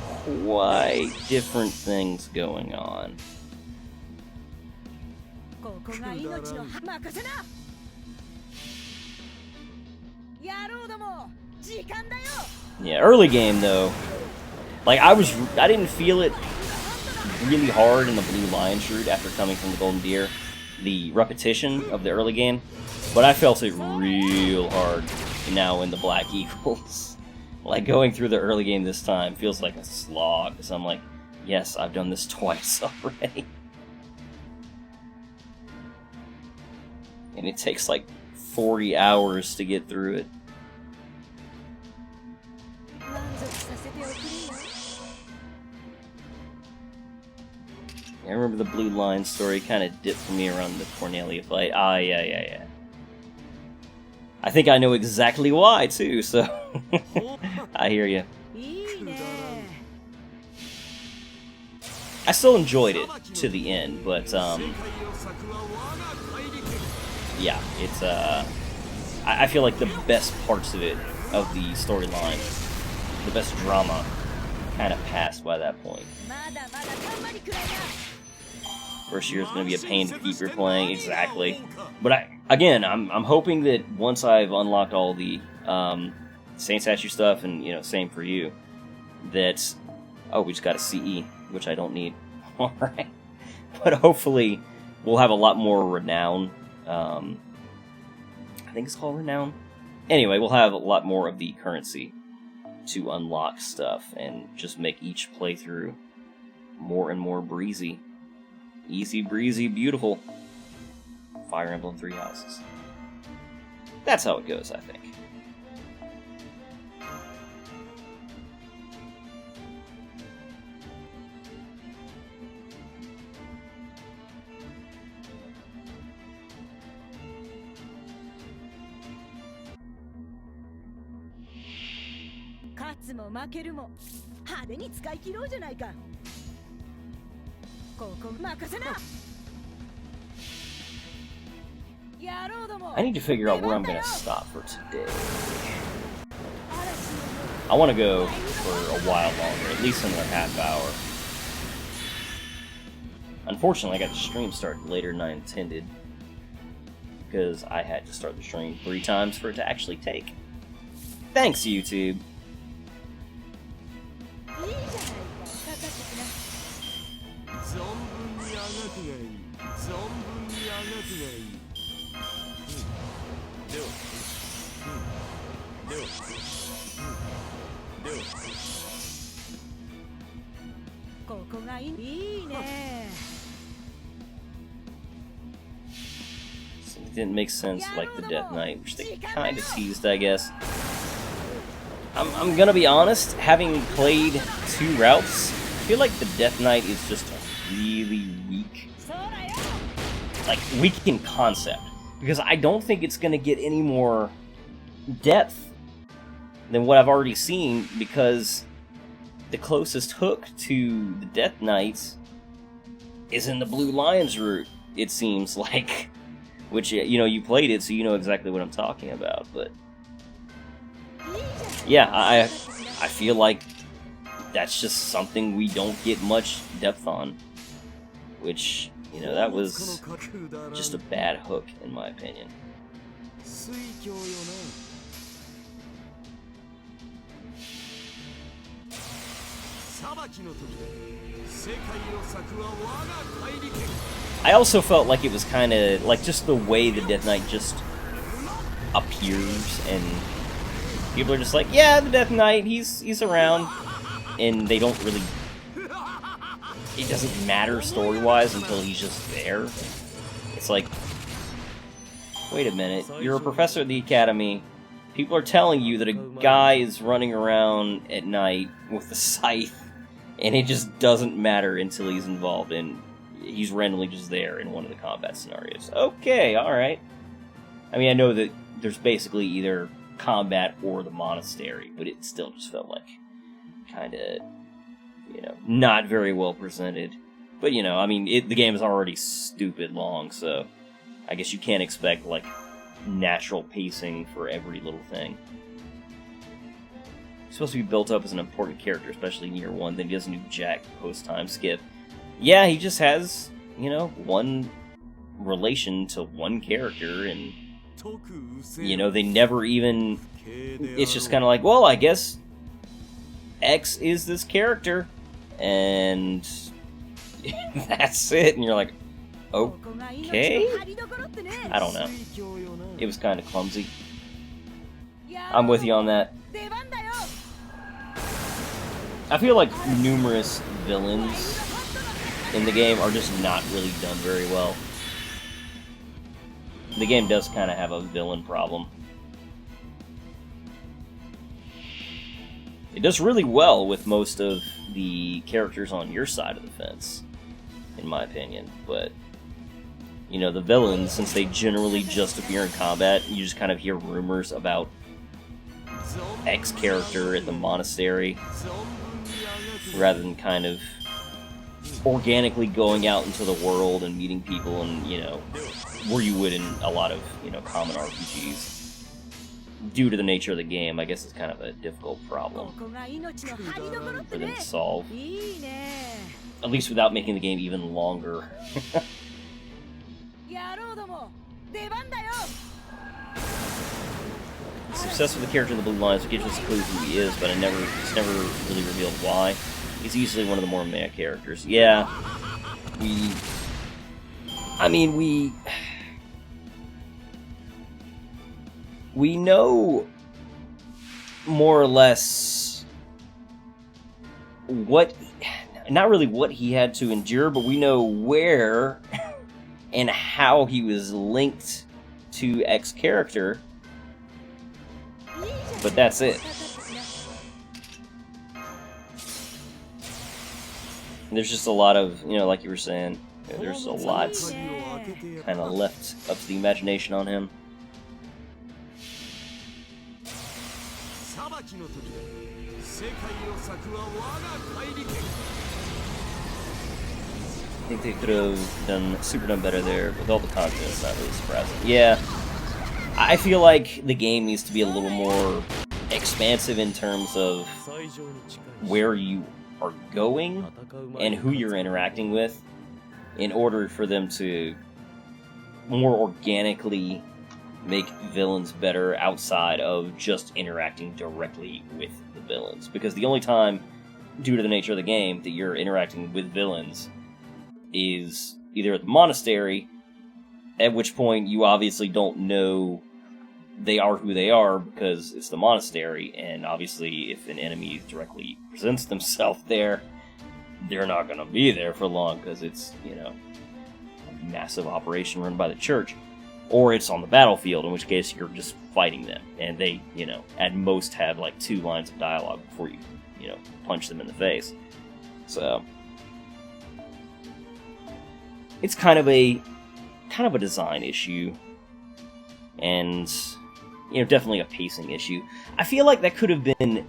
quite different things going on. Yeah, early game though, like I didn't feel it really hard in the Blue Lion's route after coming from the Golden Deer, the repetition of the early game, but I felt it real hard now in the Black Eagles. Like, going through the early game this time feels like a slog, because I'm like, yes, I've done this twice already. And it takes like 40 hours to get through it. I remember the Blue Line story kind of dipped for me around the Cornelia fight. Ah, yeah. I think I know exactly why, too, so... I hear you. I still enjoyed it to the end, but, yeah, it's, I feel like the best parts of it, of the storyline, the best drama, kind of passed by that point. First year is going to be a pain to keep replaying, exactly. But I'm hoping that once I've unlocked all the Saint Statue stuff, and you know, same for you, that we just got a CE, which I don't need. All right, but hopefully we'll have a lot more renown. I think it's called renown. Anyway, we'll have a lot more of the currency to unlock stuff and just make each playthrough more and more breezy. Easy breezy, beautiful. Fire Emblem 3 Houses. That's how it goes, I think. I need to figure out where I'm going to stop for today. I want to go for a while longer, at least another half hour. Unfortunately, I got the stream started later than I intended, because I had to start the stream 3 times for it to actually take. Thanks, YouTube! So it didn't make sense like the Death Knight, which they kind of teased, I guess. I'm gonna be honest, having played 2 routes, I feel like the Death Knight is just really weak. Like, weak in concept. because I don't think it's going to get any more depth than what I've already seen, because the closest hook to the Death Knights is in the Blue Lions route, it seems like. Which, you know, you played it, so you know exactly what I'm talking about, but... yeah, I feel like that's just something we don't get much depth on. Which, you know, that was just a bad hook, in my opinion. I also felt like it was kind of like just the way the Death Knight just appears, and people are just like, yeah, the Death Knight, he's around, and they don't really, it doesn't matter story-wise until he's just there. It's like, wait a minute, you're a professor at the academy, people are telling you that a guy is running around at night with a scythe, and it just doesn't matter until he's involved, and he's randomly just there in one of the combat scenarios. Okay, alright. I mean, I know that there's basically either combat or the monastery, but it still just felt like kind of, you know, not very well presented. But, you know, I mean, the game is already stupid long, so I guess you can't expect, like, natural pacing for every little thing. He's supposed to be built up as an important character, especially in year one, then he doesn't do jack post-time skip. Yeah, he just has, you know, one relation to one character, and, you know, they never even... it's just kind of like, well, I guess X is this character, and that's it, and you're like, okay? I don't know. It was kind of clumsy. I'm with you on that. I feel like numerous villains in the game are just not really done very well. The game does kind of have a villain problem. It does really well with most of the characters on your side of the fence, in my opinion, but, you know, the villains, since they generally just appear in combat, you just kind of hear rumors about X character at the monastery, rather than kind of organically going out into the world and meeting people, and, you know, where you would in a lot of, you know, common RPGs. Due to the nature of the game, I guess it's kind of a difficult problem for them to solve. At least without making the game even longer. Success with the character in the Blue Lions gives us a clue who he is, but it's never really revealed why. He's easily one of the more meh characters. Yeah, we know more or less what, not really what he had to endure, but we know where and how he was linked to X character. But that's it. There's just a lot of, you know, like you were saying, there's a lot kind of left up to the imagination on him. I think they could have done better there with all the content. It's not really surprising. Yeah, I feel like the game needs to be a little more expansive in terms of where you are going and who you're interacting with, in order for them to more organically make villains better outside of just interacting directly with the villains. Because the only time, due to the nature of the game, that you're interacting with villains is either at the monastery, at which point you obviously don't know they are who they are because it's the monastery, and obviously if an enemy directly presents themselves there, they're not going to be there for long because it's, you know, a massive operation run by the church. Or it's on the battlefield, in which case you're just fighting them, and they, you know, at most have like 2 lines of dialogue before you, you know, punch them in the face. So it's kind of a design issue and definitely a pacing issue. I feel like that could have been.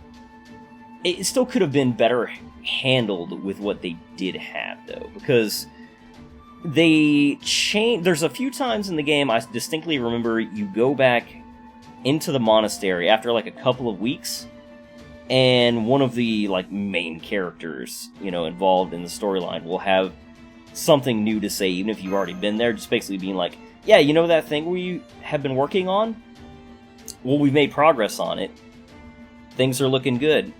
It still could have been better handled with what they did have, though, because they changed. There's a few times in the game I distinctly remember you go back into the monastery after like a couple of weeks, and one of the like main characters, involved in the storyline will have something new to say, even if you've already been there, just basically being like, yeah, that thing we have been working on? Well, we've made progress on it. Things are looking good,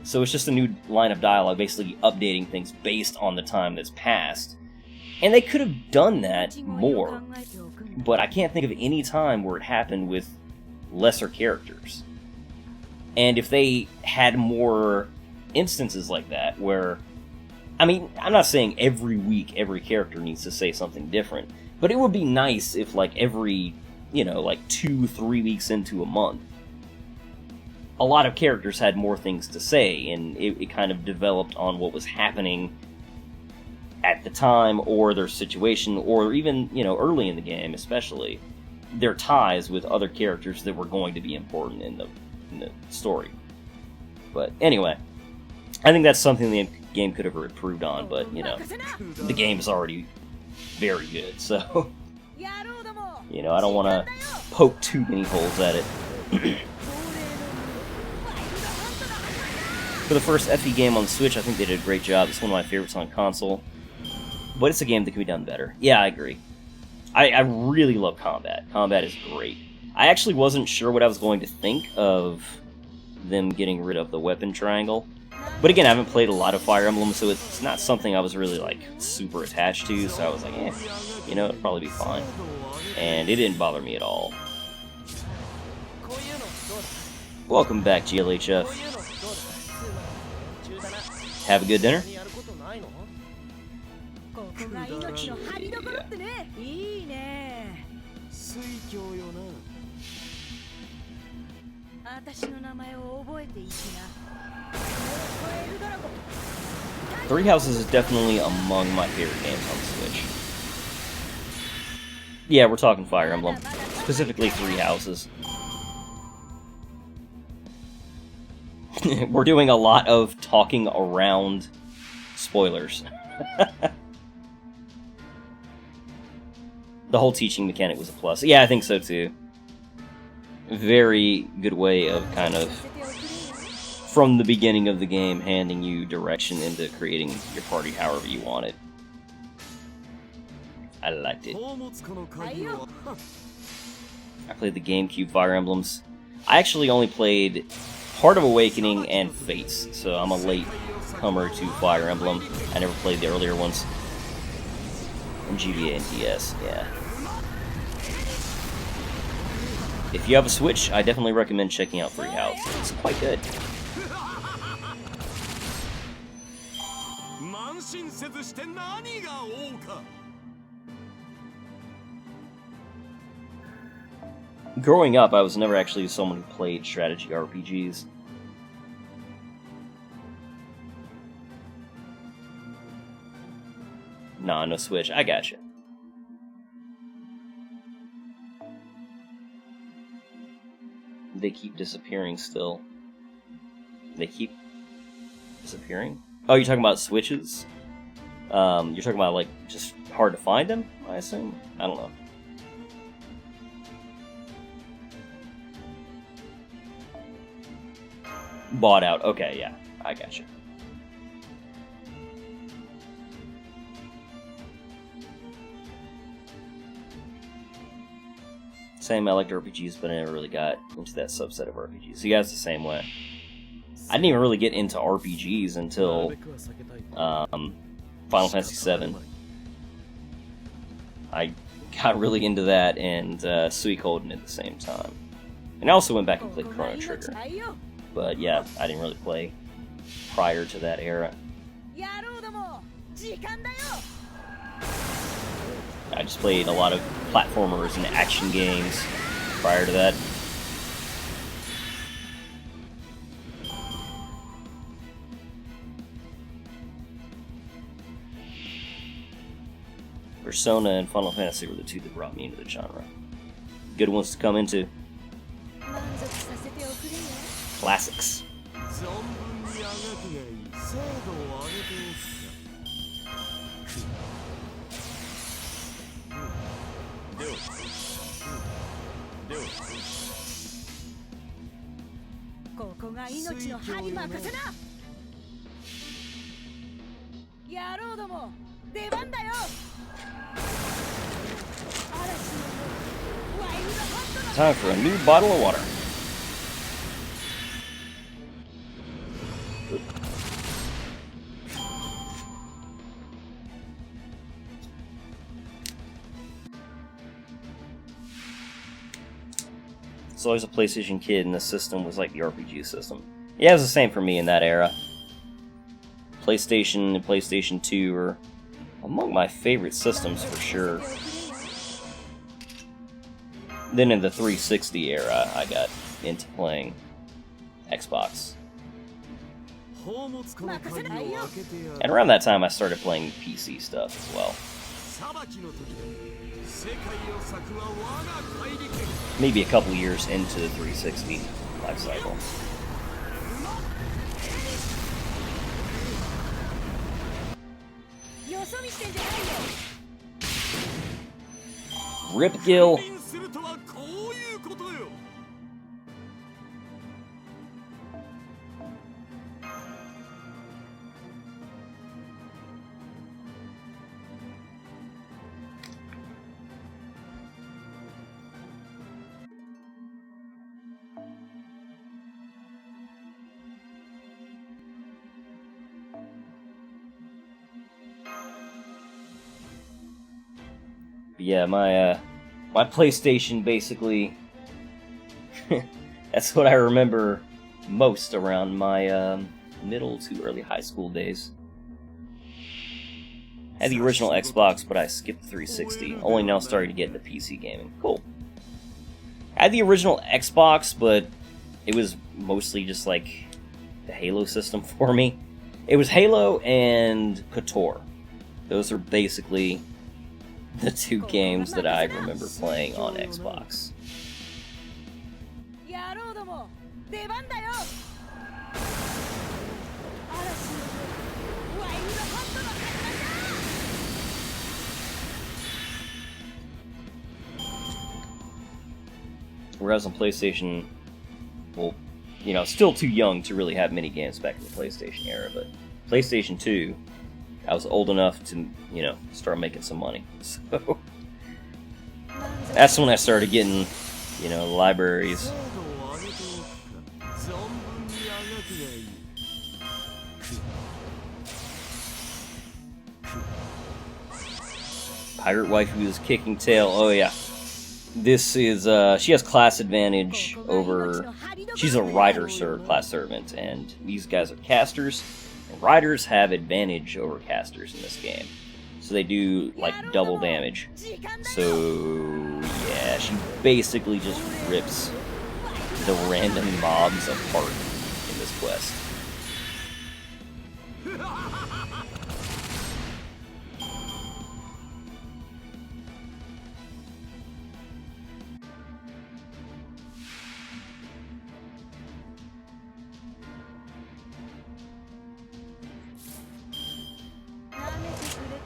So it's just a new line of dialogue, basically updating things based on the time that's passed. And they could have done that more, but I can't think of any time where it happened with lesser characters. And if they had more instances like that, where, I'm not saying every week every character needs to say something different, but it would be nice if, like, every, 2-3 weeks into a month, a lot of characters had more things to say, and it kind of developed on what was happening at the time, or their situation, or even, early in the game especially, their ties with other characters that were going to be important in the story. But anyway, I think that's something the game could have improved on, but, the game is already very good, so, I don't want to poke too many holes at it. For the first FE game on the Switch, I think they did a great job. It's one of my favorites on console. But it's a game that could be done better. Yeah, I agree. I really love combat. Combat is great. I actually wasn't sure what I was going to think of them getting rid of the weapon triangle. But again, I haven't played a lot of Fire Emblem, so it's not something I was really, like, super attached to. So I was like, it'll probably be fine. And it didn't bother me at all. Welcome back, GLHF. Have a good dinner. Three Houses is definitely among my favorite games on the Switch. Yeah, we're talking Fire Emblem. Specifically Three Houses. We're doing a lot of talking around spoilers. The whole teaching mechanic was a plus. Yeah, I think so too. Very good way of kind of, from the beginning of the game, handing you direction into creating your party however you want it. I liked it. I played the GameCube Fire Emblems. I actually only played Heart of Awakening and Fates, so I'm a late comer to Fire Emblem. I never played the earlier ones. And GBA and DS, yeah. If you have a Switch, I definitely recommend checking out Three Houses. It's quite good. Growing up, I was never actually someone who played strategy RPGs. Nah, no Switch. I gotcha. They keep disappearing still. They keep disappearing? Oh, you're talking about Switches? You're talking about, like, just hard to find them, I assume? I don't know. Bought out. Okay, yeah. I gotcha. Same, I liked RPGs, but I never really got into that subset of RPGs. So you guys the same way. I didn't even really get into RPGs until Final Fantasy VII. I got really into that and Suikoden at the same time. And I also went back and played Chrono Trigger. But yeah, I didn't really play prior to that era. I just played a lot of platformers and action games prior to that. Persona and Final Fantasy were the two that brought me into the genre. good ones to come into. 満足させておくれよ Classics. 存分にあがくがいい精度を上げておくかではここが命の歯に任せな野郎ども出番だよ嵐のワイルドハットの Time for a new bottle of water. So I was a PlayStation kid, and the system was like the RPG system. Yeah, it was the same for me in that era. PlayStation and PlayStation 2 were among my favorite systems for sure. Then in the 360 era, I got into playing Xbox. And around that time, I started playing PC stuff as well. Maybe a couple years into the 360 life cycle. Rip Gill. Yeah, my PlayStation basically, that's what I remember most around my middle to early high school days. I had the original Xbox, but I skipped the 360. Only now starting to get into PC gaming. Cool. I had the original Xbox, but it was mostly just like the Halo system for me. It was Halo and KOTOR. Those are basically the two games that I remember playing on Xbox. Whereas on PlayStation, well, you know, still too young to really have many games back in the PlayStation era, but PlayStation 2, I was old enough to, you know, start making some money. So that's when I started getting, you know, libraries. Pirate Waifu is kicking tail. Oh yeah. This is, she has class advantage over, she's a rider class servant, and these guys are casters. Riders have advantage over casters in this game, so they do like double damage. So yeah, she basically just rips the random mobs apart in this quest.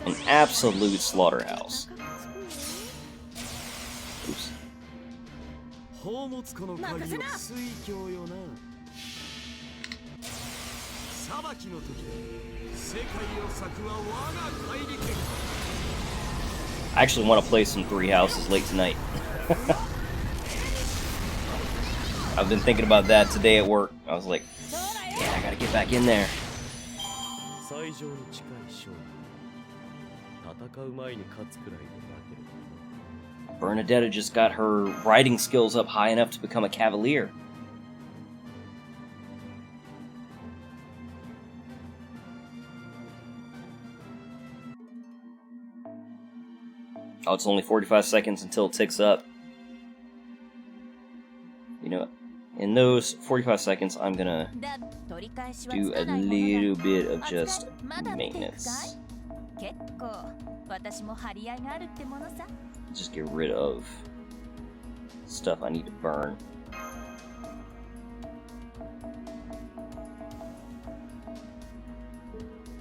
An absolute slaughterhouse. Oops. I actually want to play some Three Houses late tonight. I've been thinking about that today at work. I was like, yeah, I gotta get back in there. Bernadetta just got her riding skills up high enough to become a cavalier. Oh, it's only 45 seconds until it ticks up. You know, in those 45 seconds, I'm gonna do a little bit of just maintenance. Just get rid of stuff I need to burn.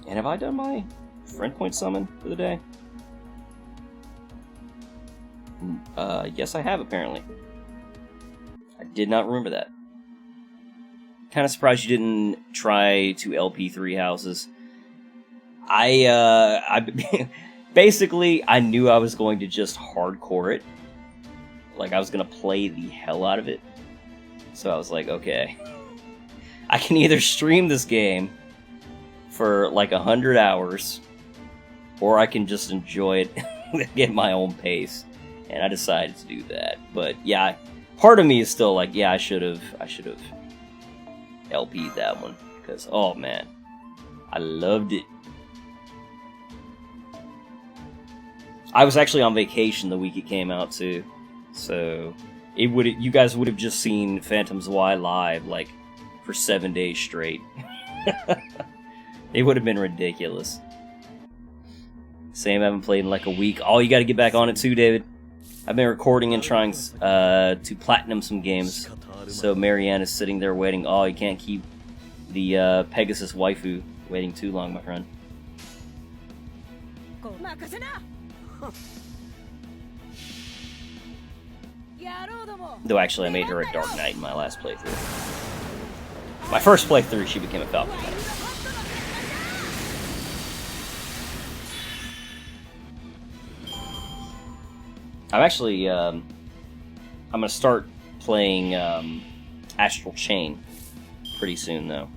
And have I done my friend point summon for the day? Yes I have, apparently. I did not remember that. Kind of surprised you didn't try to LP 3 houses. I basically, I knew I was going to just hardcore it. Like, I was going to play the hell out of it. So I was like, okay. I can either stream this game for like 100 hours, or I can just enjoy it at my own pace. And I decided to do that. But yeah, part of me is still like, yeah, I should have LP'd that one. Because, oh man, I loved it. I was actually on vacation the week it came out too. So you guys would have just seen Phantom Zwei live like for 7 days straight. It would have been ridiculous. Same, I haven't played in like a week. Oh, you got to get back on it too, David. I've been recording and trying to platinum some games. So Marianne is sitting there waiting. Oh, you can't keep the Pegasus waifu waiting too long, my friend. Though actually I made her a Dark Knight in my last playthrough. My first playthrough, she became a Falcon Knight. I'm actually, I'm gonna start playing Astral Chain pretty soon, though.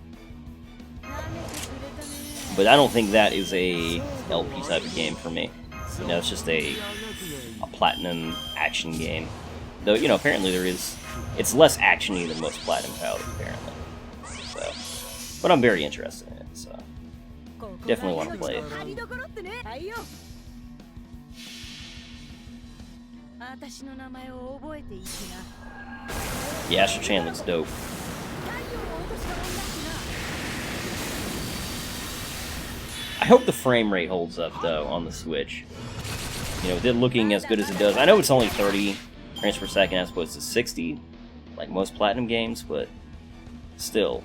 But I don't think that is a LP type of game for me. You know, it's just a platinum action game. Though, you know, apparently there is... It's less action-y than most platinum titles, apparently. So, but I'm very interested in it, so... Definitely want to play it. Yeah, Astral Chain looks dope. I hope the frame rate holds up, though, on the Switch. You know, with it looking as good as it does. I know it's only 30 frames per second as opposed to 60, like most Platinum games, but still,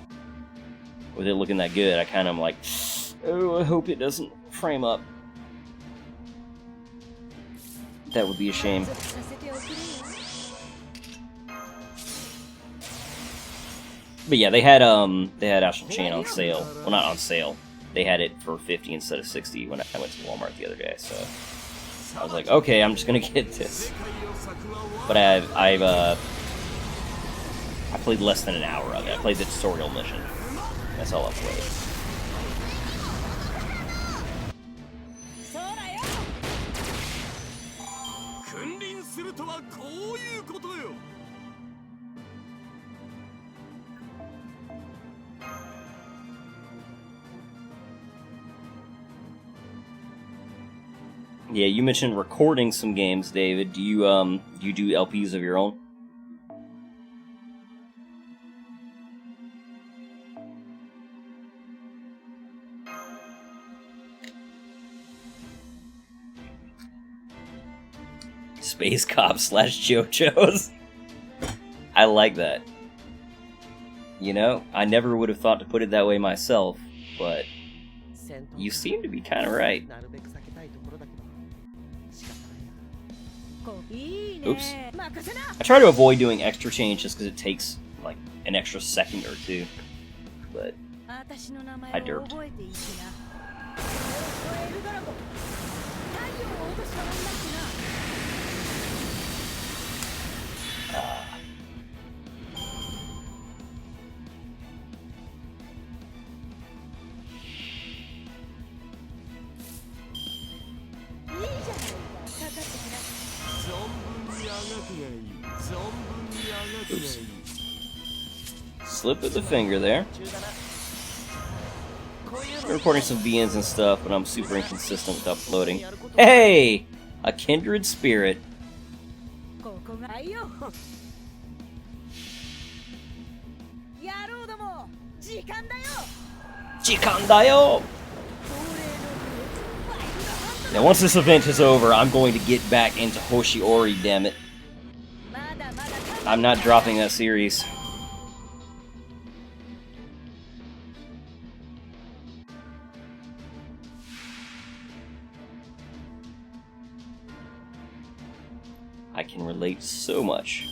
with it looking that good, I kind of am like, oh, I hope it doesn't frame up. That would be a shame. But yeah, they had Astral Chain on sale. Well, not on sale. They had it for 50 instead of 60 when I went to Walmart the other day, so I was like, okay, I'm just gonna get this. But I played less than an hour of it. I played the tutorial mission. That's all I've played. Yeah, you mentioned recording some games, David. Do you do LPs of your own? Space Cop / JoJo's. I like that. You know, I never would have thought to put it that way myself, but you seem to be kind of right. Oops. I try to avoid doing extra change just because it takes like an extra second or two, but I derped. Oops. Slip of the finger there. I'm recording some VNs and stuff, but I'm super inconsistent with uploading. Hey! A kindred spirit. Jikandayo! Now once this event is over, I'm going to get back into Hoshiori, damn it. I'm not dropping that series. I can relate so much.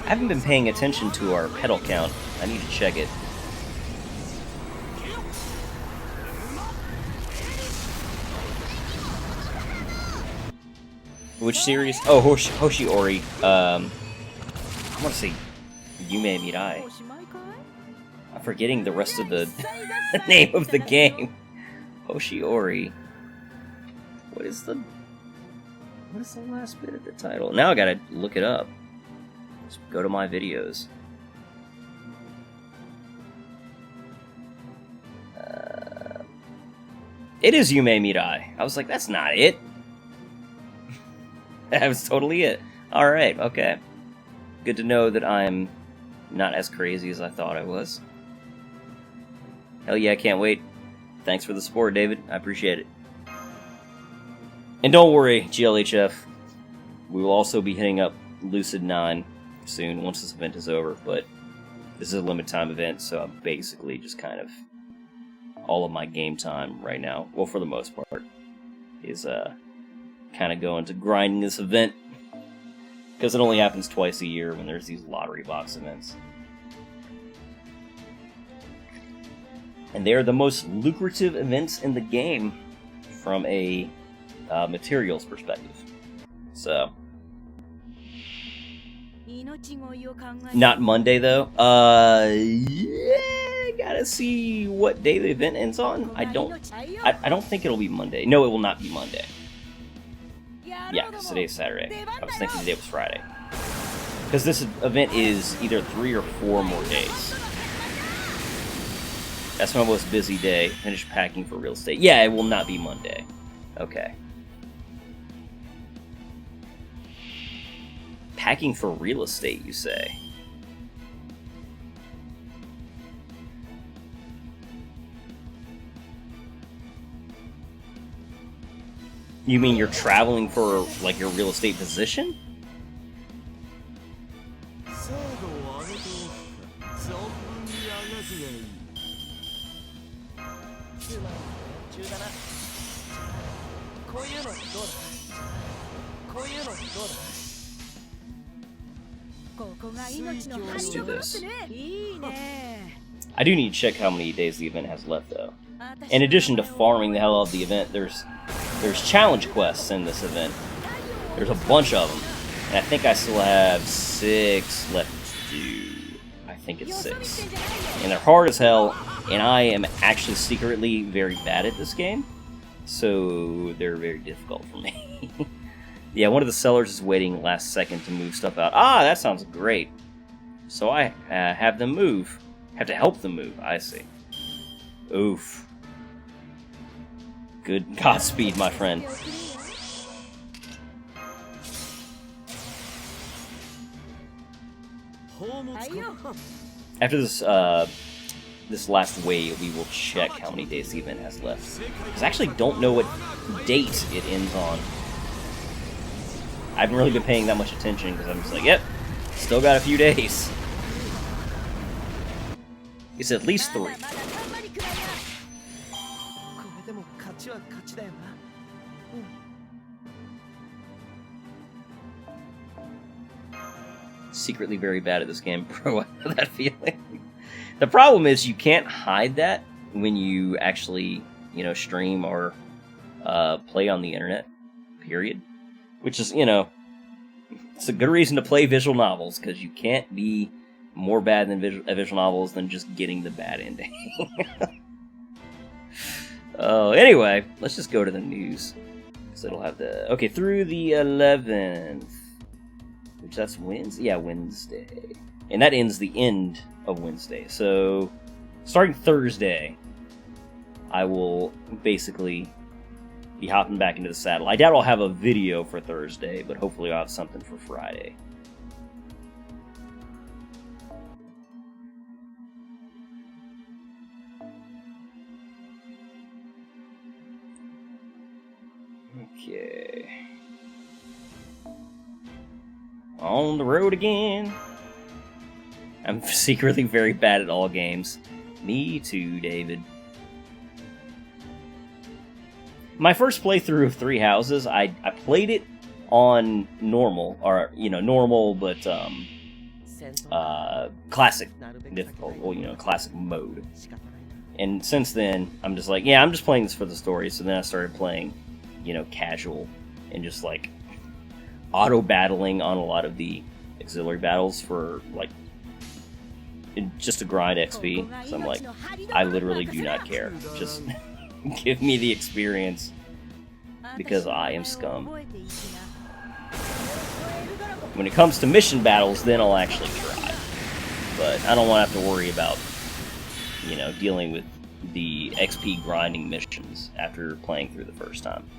I haven't been paying attention to our petal count. I need to check it. Which series? Oh, Hoshiori. I want to say Yume Mirai. I'm forgetting the rest of the name of the game. Hoshiori. What is the last bit of the title? Now I gotta look it up. Let's go to my videos. It is Yume Mirai. I was like, that's not it. That was totally it. Alright, okay. Good to know that I'm not as crazy as I thought I was. Hell yeah, I can't wait. Thanks for the support, David. I appreciate it. And don't worry, GLHF. We will also be hitting up Lucid 9 soon, once this event is over, but this is a limited time event, so I'm basically just kind of... all of my game time right now, well, for the most part, is kind of going to grinding this event, because it only happens twice a year when there's these lottery box events. And they are the most lucrative events in the game from a materials perspective. So, not Monday though. Yeah, gotta see what day the event ends on. I don't think it'll be Monday. No, it will not be Monday. Yeah, because today's Saturday. I was thinking today was Friday. Because this event is either 3 or 4 more days. That's my most busy day. Finish packing for real estate. Yeah, it will not be Monday. Okay. Packing for real estate, you say? You mean you're traveling for, like, your real estate position? Let's do this. I do need to check how many days the event has left, though. In addition to farming the hell out of the event, there's challenge quests in this event. There's a bunch of them. And I think I still have 6 left to do. I think it's 6. And they're hard as hell, and I am actually secretly very bad at this game. So they're very difficult for me. Yeah, one of the sellers is waiting last second to move stuff out. Ah, that sounds great. So I have them move. Have to help them move, I see. Oof. Good Godspeed, my friend. After this last wave, we will check how many days the event has left. Because I actually don't know what date it ends on. I haven't really been paying that much attention because I'm just like, yep, still got a few days. It's at least 3. Secretly very bad at this game, bro. I have that feeling. The problem is you can't hide that when you actually, stream or play on the internet. Period. Which is, it's a good reason to play visual novels, because you can't be more bad than visual novels than just getting the bad ending. Oh, anyway, let's just go to the news. So it'll have the... Okay, through the 11th. Which that's Wednesday? Yeah, Wednesday. And that ends the end of Wednesday. So, starting Thursday, I will basically be hopping back into the saddle. I doubt I'll have a video for Thursday, but hopefully I'll have something for Friday. Okay. On the road again. I'm secretly very bad at all games. Me too, David. My first playthrough of Three Houses, I played it on normal, or, you know, normal, but, classic difficult, well, you know, classic mode. And since then, I'm just like, yeah, I'm just playing this for the story, so then I started playing, you know, casual, and just, like, auto-battling on a lot of the auxiliary battles for, like, just to grind XP. So I'm like, I literally do not care. Just give me the experience, because I am scum. When it comes to mission battles, then I'll actually try. But I don't want to have to worry about, you know, dealing with the XP grinding missions after playing through the first time.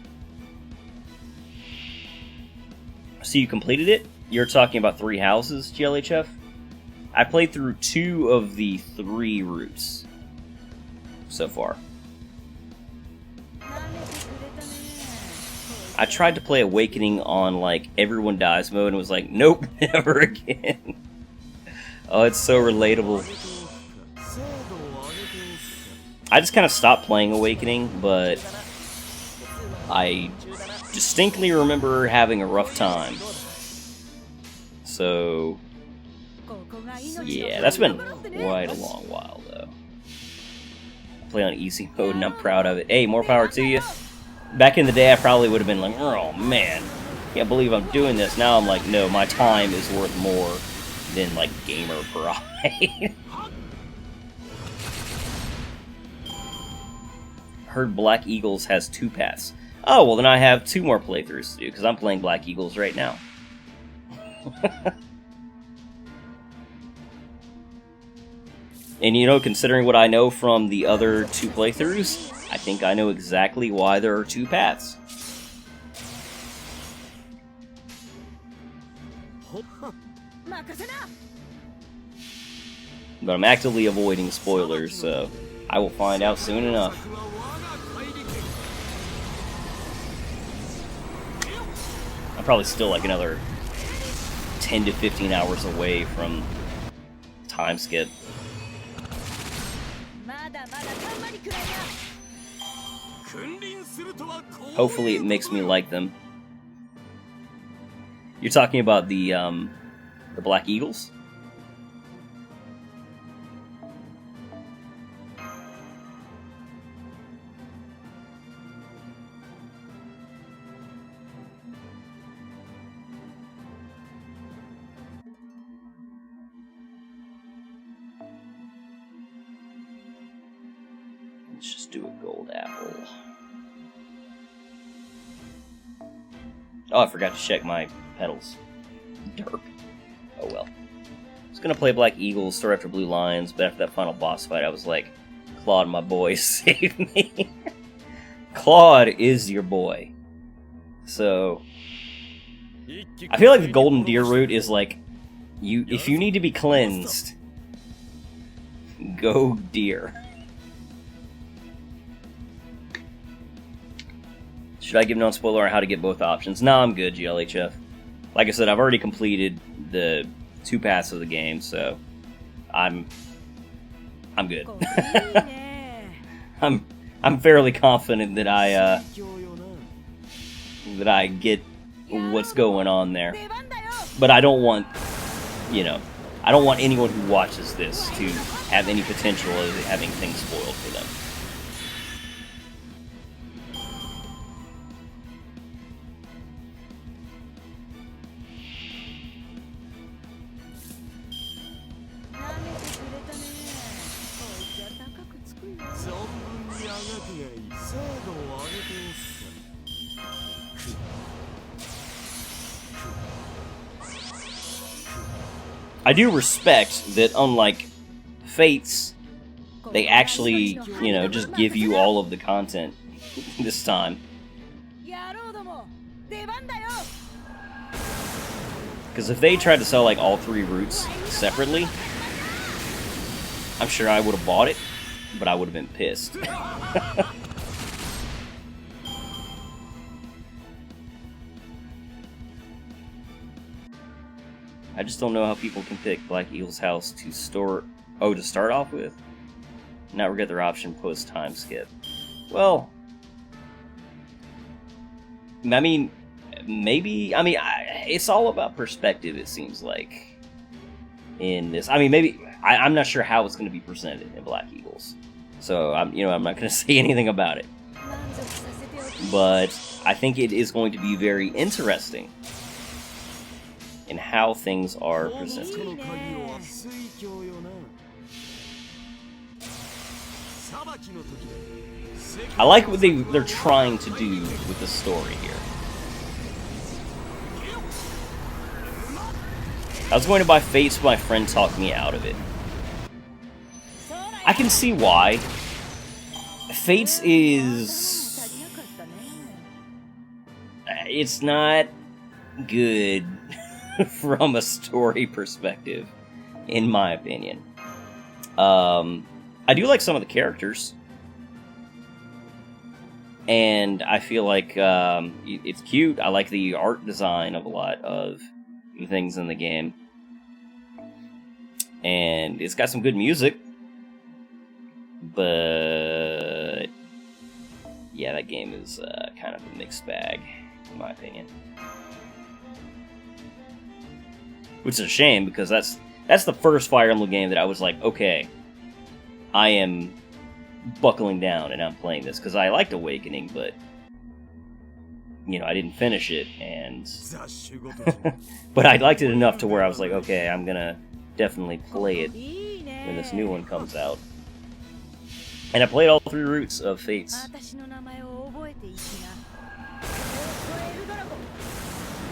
So you completed it? You're talking about Three Houses, GLHF? I played through 2 of the 3 routes so far. I tried to play Awakening on, like, everyone dies mode, and was like, nope, never again. Oh, it's so relatable. I just kind of stopped playing Awakening, but I distinctly remember having a rough time. So, yeah, that's been quite a long while, though. I play on easy mode, and I'm proud of it. Hey, more power to you. Back in the day, I probably would have been like, oh man, can't believe I'm doing this. Now I'm like, no, my time is worth more than, like, gamer pride. Heard Black Eagles has 2 paths. Oh, well then I have 2 more playthroughs to do, because I'm playing Black Eagles right now. And you know, considering what I know from the other 2 playthroughs, I think I know exactly why there are 2 paths. But I'm actively avoiding spoilers, so I will find out soon enough. I'm probably still like another 10 to 15 hours away from time skip. Hopefully it makes me like them. You're talking about the Black Eagles? Let's just do a gold apple. Oh, I forgot to check my petals. Derp. Oh well. I was gonna play Black Eagles, start after Blue Lions, but after that final boss fight, I was like, Claude, my boy, save me. Claude is your boy. So, I feel like the Golden Deer route is like, if you need to be cleansed, go deer. Should I give non-spoiler on how to get both options? No, I'm good, GLHF. Like I said, I've already completed the 2 paths of the game, so I'm good. I'm fairly confident that I get what's going on there. But I don't want, I don't want anyone who watches this to have any potential of having things spoiled for them. I do respect that, unlike Fates, they actually, just give you all of the content this time. Because if they tried to sell, like, all 3 routes separately, I'm sure I would have bought it, but I would have been pissed. I just don't know how people can pick Black Eagle's house to store... Oh, to start off with? Not regret their option post-time skip. Well... I mean, maybe... I mean, it's all about perspective, it seems like. In this... I mean, maybe... I'm not sure how it's going to be presented in Black Eagles. So, I'm not going to say anything about it. But I think it is going to be very interesting in how things are presented. I like what they're trying to do with the story here. I was going to buy Fates, but my friend talked me out of it. I can see why. Fates is... It's not good from a story perspective, in my opinion. I do like some of the characters. And I feel like it's cute. I like the art design of a lot of the things in the game. And it's got some good music. But yeah, that game is kind of a mixed bag, in my opinion. Which is a shame, because that's the first Fire Emblem game that I was like, okay, I am buckling down and I'm playing this, because I liked Awakening, but I didn't finish it, and but I liked it enough to where I was like, okay, I'm gonna definitely play it when this new one comes out. And I played all 3 routes of Fates.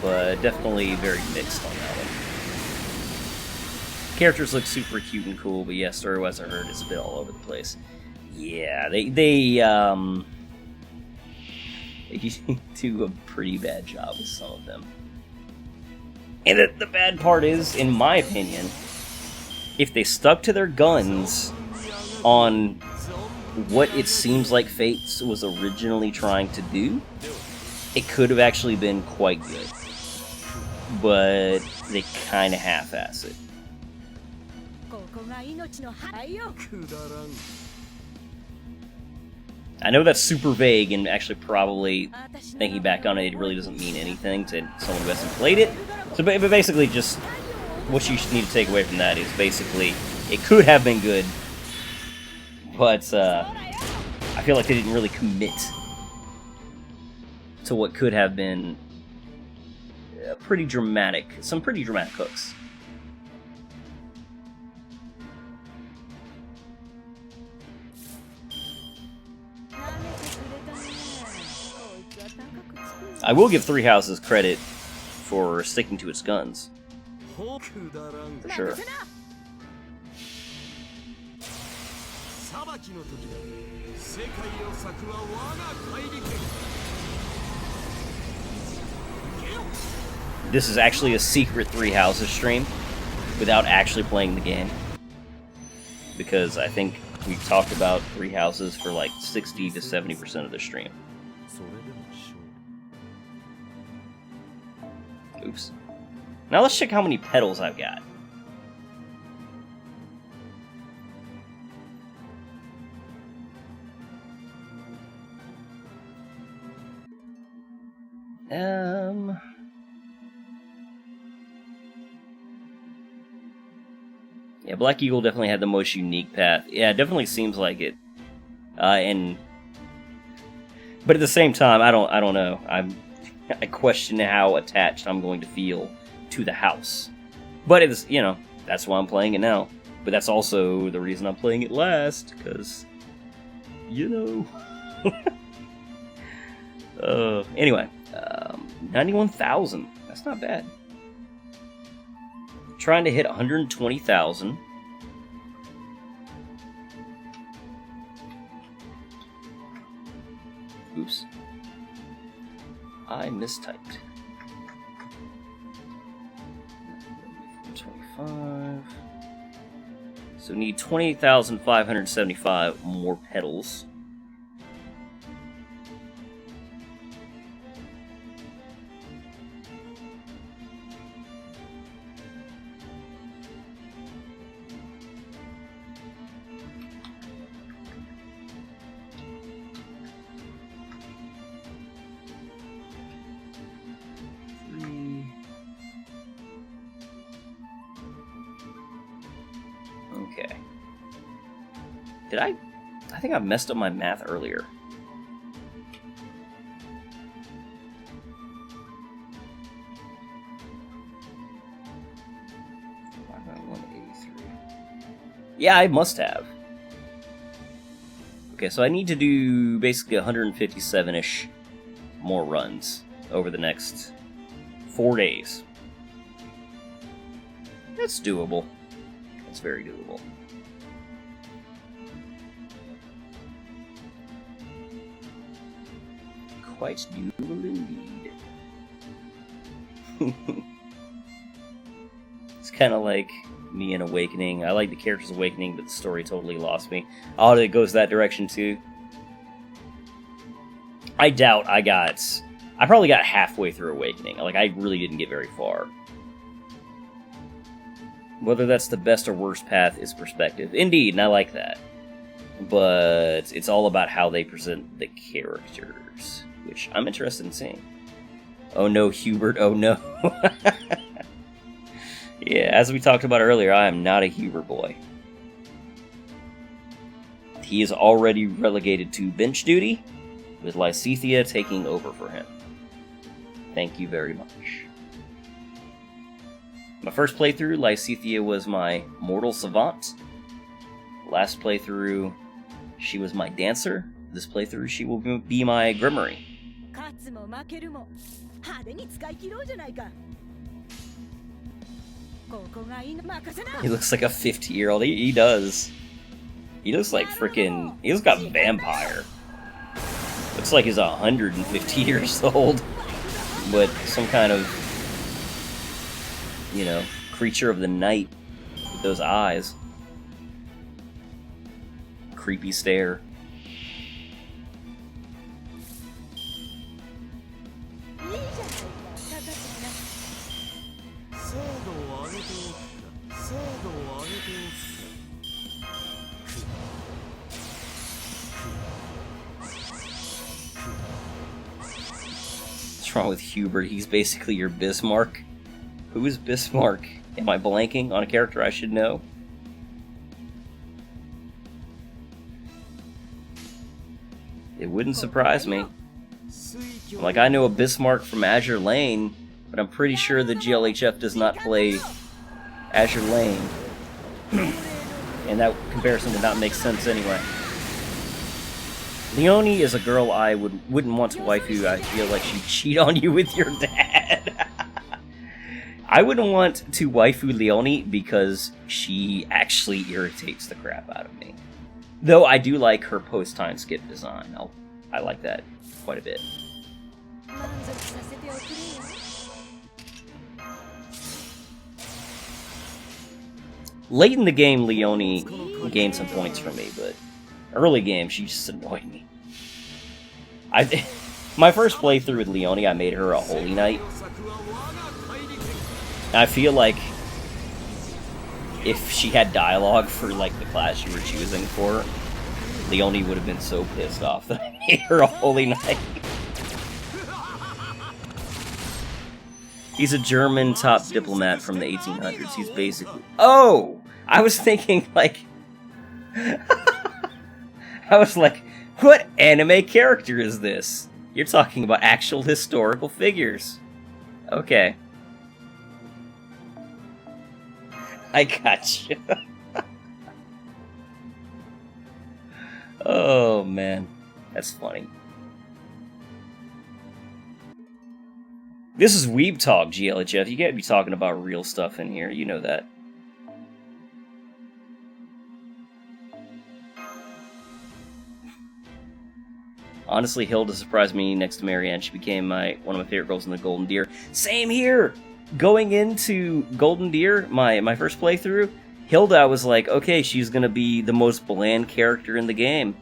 But definitely very mixed on that one. Characters look super cute and cool, but yeah, story-wise I heard it's a bit all over the place. Yeah, they do a pretty bad job with some of them. And the bad part is, in my opinion, if they stuck to their guns on what it seems like Fates was originally trying to do, it could have actually been quite good. But they kind of half-ass it. I know that's super vague, and actually probably, thinking back on it, it really doesn't mean anything to someone who hasn't played it. So but basically just, what you need to take away from that is basically, it could have been good, but I feel like they didn't really commit to what could have been some pretty dramatic hooks. I will give Three Houses credit for sticking to its guns. For sure. This is actually a secret Three Houses stream without actually playing the game. Because I think we've talked about Three Houses for like 60 to 70% of the stream. Oops. Now let's check how many petals I've got. Yeah, Black Eagle definitely had the most unique path. Yeah, it definitely seems like it. But at the same time, I don't know. I question how attached I'm going to feel to the house. But it's, that's why I'm playing it now. But that's also the reason I'm playing it last, because, anyway, 91,000. That's not bad. Trying to hit 120,000. Oops. I mistyped. 25. So need 28,575 more petals. Okay. Did I think I messed up my math earlier. Yeah, I must have. Okay, so I need to do basically 157-ish more runs over the next 4 days. That's doable. That's very doable. Quite doable indeed. It's kind of like me in Awakening. I like the character's Awakening, but the story totally lost me. Oh, it goes that direction too. I doubt I probably got halfway through Awakening. Like, I really didn't get very far. Whether that's the best or worst path is perspective. Indeed, and I like that. But it's all about how they present the characters, which I'm interested in seeing. Oh no, Hubert, oh no. Yeah, as we talked about earlier, I am not a Hubert boy. He is already relegated to bench duty, with Lysithea taking over for him. Thank you very much. My first playthrough, Lysithea was my mortal savant. Last playthrough, she was my dancer. This playthrough, she will be my Grimoire. He looks like a 50-year-old. He does. He looks like freaking... He looks got vampire. Looks like he's 150 years old. But some kind of, you know, creature of the night with those eyes. Creepy stare. What's wrong with Hubert? He's basically your Bismarck. Who is Bismarck? Am I blanking on a character I should know? It wouldn't surprise me. Like, I know a Bismarck from Azure Lane, but I'm pretty sure the GLHF does not play Azure Lane. And that comparison would not make sense anyway. Leonie is a girl I wouldn't want to waifu. I feel like she'd cheat on you with your dad. I wouldn't want to waifu Leonie because she actually irritates the crap out of me. Though I do like her post-time skip design. I like that quite a bit. Late in the game, Leonie gained some points for me, but early game, she just annoyed me. My first playthrough with Leonie, I made her a Holy Knight. I feel like if she had dialogue for like the class you were choosing for, Leonie would have been so pissed off that I made her a Holy Knight. He's a German top diplomat from the 1800s. He's basically... Oh! I was thinking, like... I was like, what anime character is this? You're talking about actual historical figures. Okay. I gotcha. Oh, man. That's funny. This is Weeb Talk, GLHF. You can't be talking about real stuff in here. You know that. Honestly, Hilda surprised me next to Marianne. She became one of my favorite girls in the Golden Deer. Same here! Going into Golden Deer, my first playthrough, Hilda, I was like, okay, she's gonna be the most bland character in the game.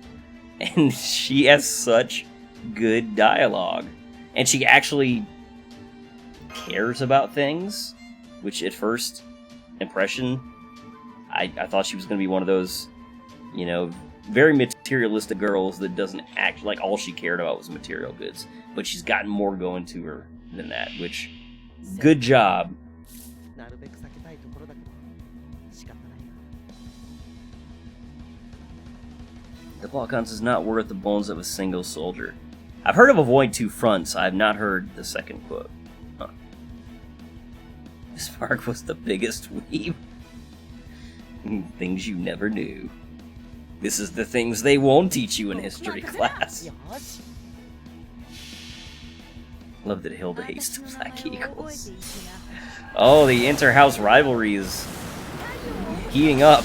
And she has such good dialogue. And she actually cares about things, which at first impression, I thought she was going to be one of those, you know, very materialistic girls that doesn't act like all she cared about was material goods. But she's gotten more going to her than that, which, good job. The Balkans is not worth the bones of a single soldier. I've heard of avoid two fronts. I have not heard the second quote. Huh. Bismarck was the biggest weeb. Things you never knew. This is the things they won't teach you in history class. Love that Hilda hates the Black Eagles. Oh, the inter-house rivalry is heating up.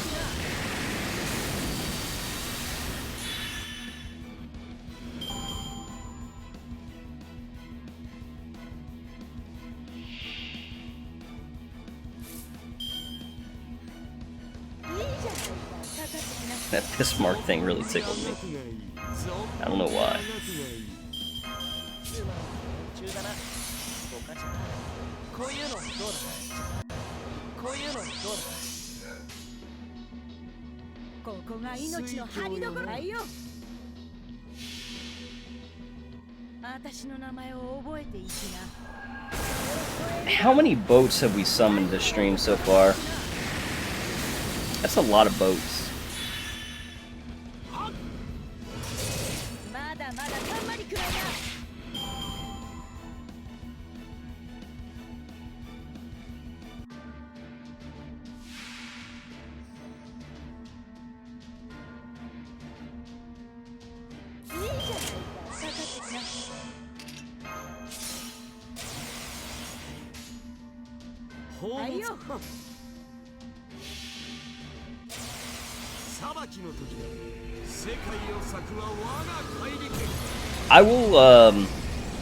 That Bismarck thing really tickled me. I don't know why. How many boats have we summoned this stream so far? That's a lot of boats.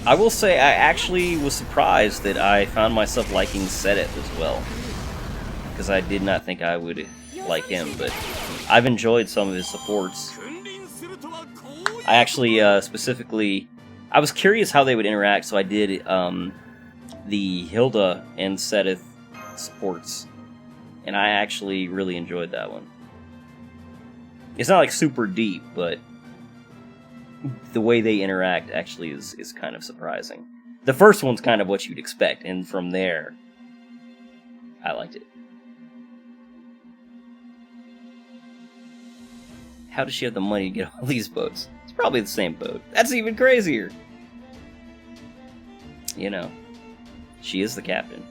I will say I actually was surprised that I found myself liking Sedith as well, because I did not think I would like him, but I've enjoyed some of his supports. I actually specifically, I was curious how they would interact, so I did the Hilda and Sedith supports, and I actually really enjoyed that one. It's not like super deep, but the way they interact actually is kind of surprising. The first one's kind of what you'd expect, and from there, I liked it. How does she have the money to get all these boats? It's probably the same boat. That's even crazier! You know, she is the captain.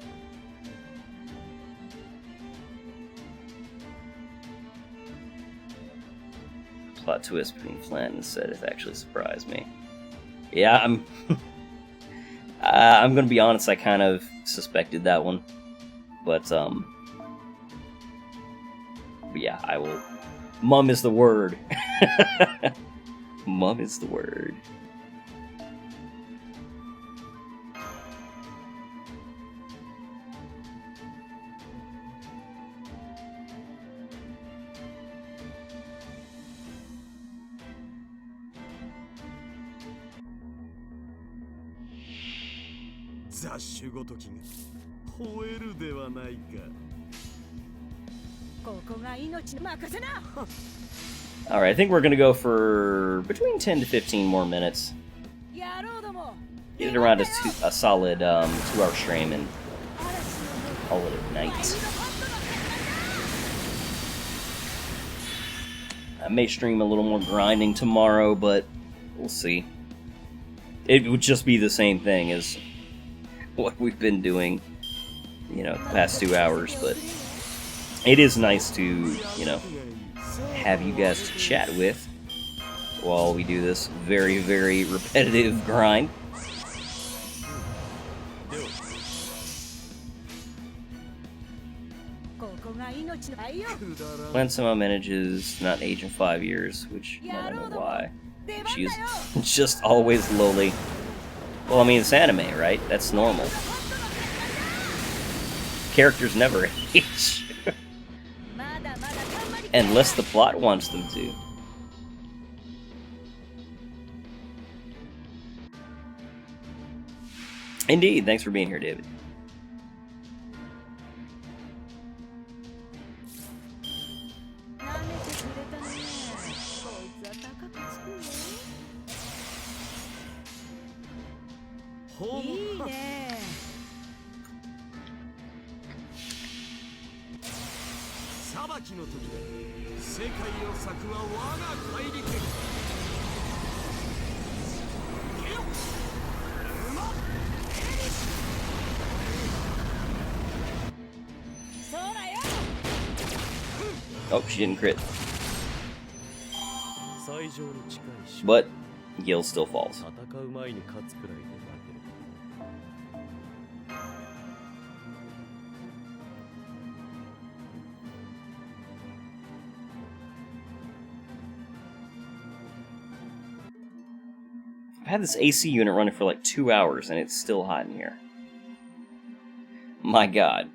Plot twist between Flynn and Sedith actually surprised me. Yeah, I'm gonna be honest, I kind of suspected that one. But yeah, I will. Mum is the word. Mum is the word. Alright, I think we're gonna go for between 10 to 15 more minutes. Get it around a solid 2-hour stream and call it a night. I may stream a little more grinding tomorrow, but we'll see. It would just be the same thing as what we've been doing, you know, the past 2 hours, but it is nice to, you know, have you guys to chat with while we do this very, very repetitive grind. Lansima manages not age in 5 years, which I don't know why. She's just always lowly. Well, I mean, it's anime, right? That's normal. Characters never age. Unless the plot wants them to. Indeed, thanks for being here, David. 世界を裂くは我が怪力。けよ馬そうだよ。 Oh, she didn't crit. 最上に近いし But Gil still falls. 戦う前に勝つくらいで負ける。I've had this AC unit running for like 2 hours and it's still hot in here. My god.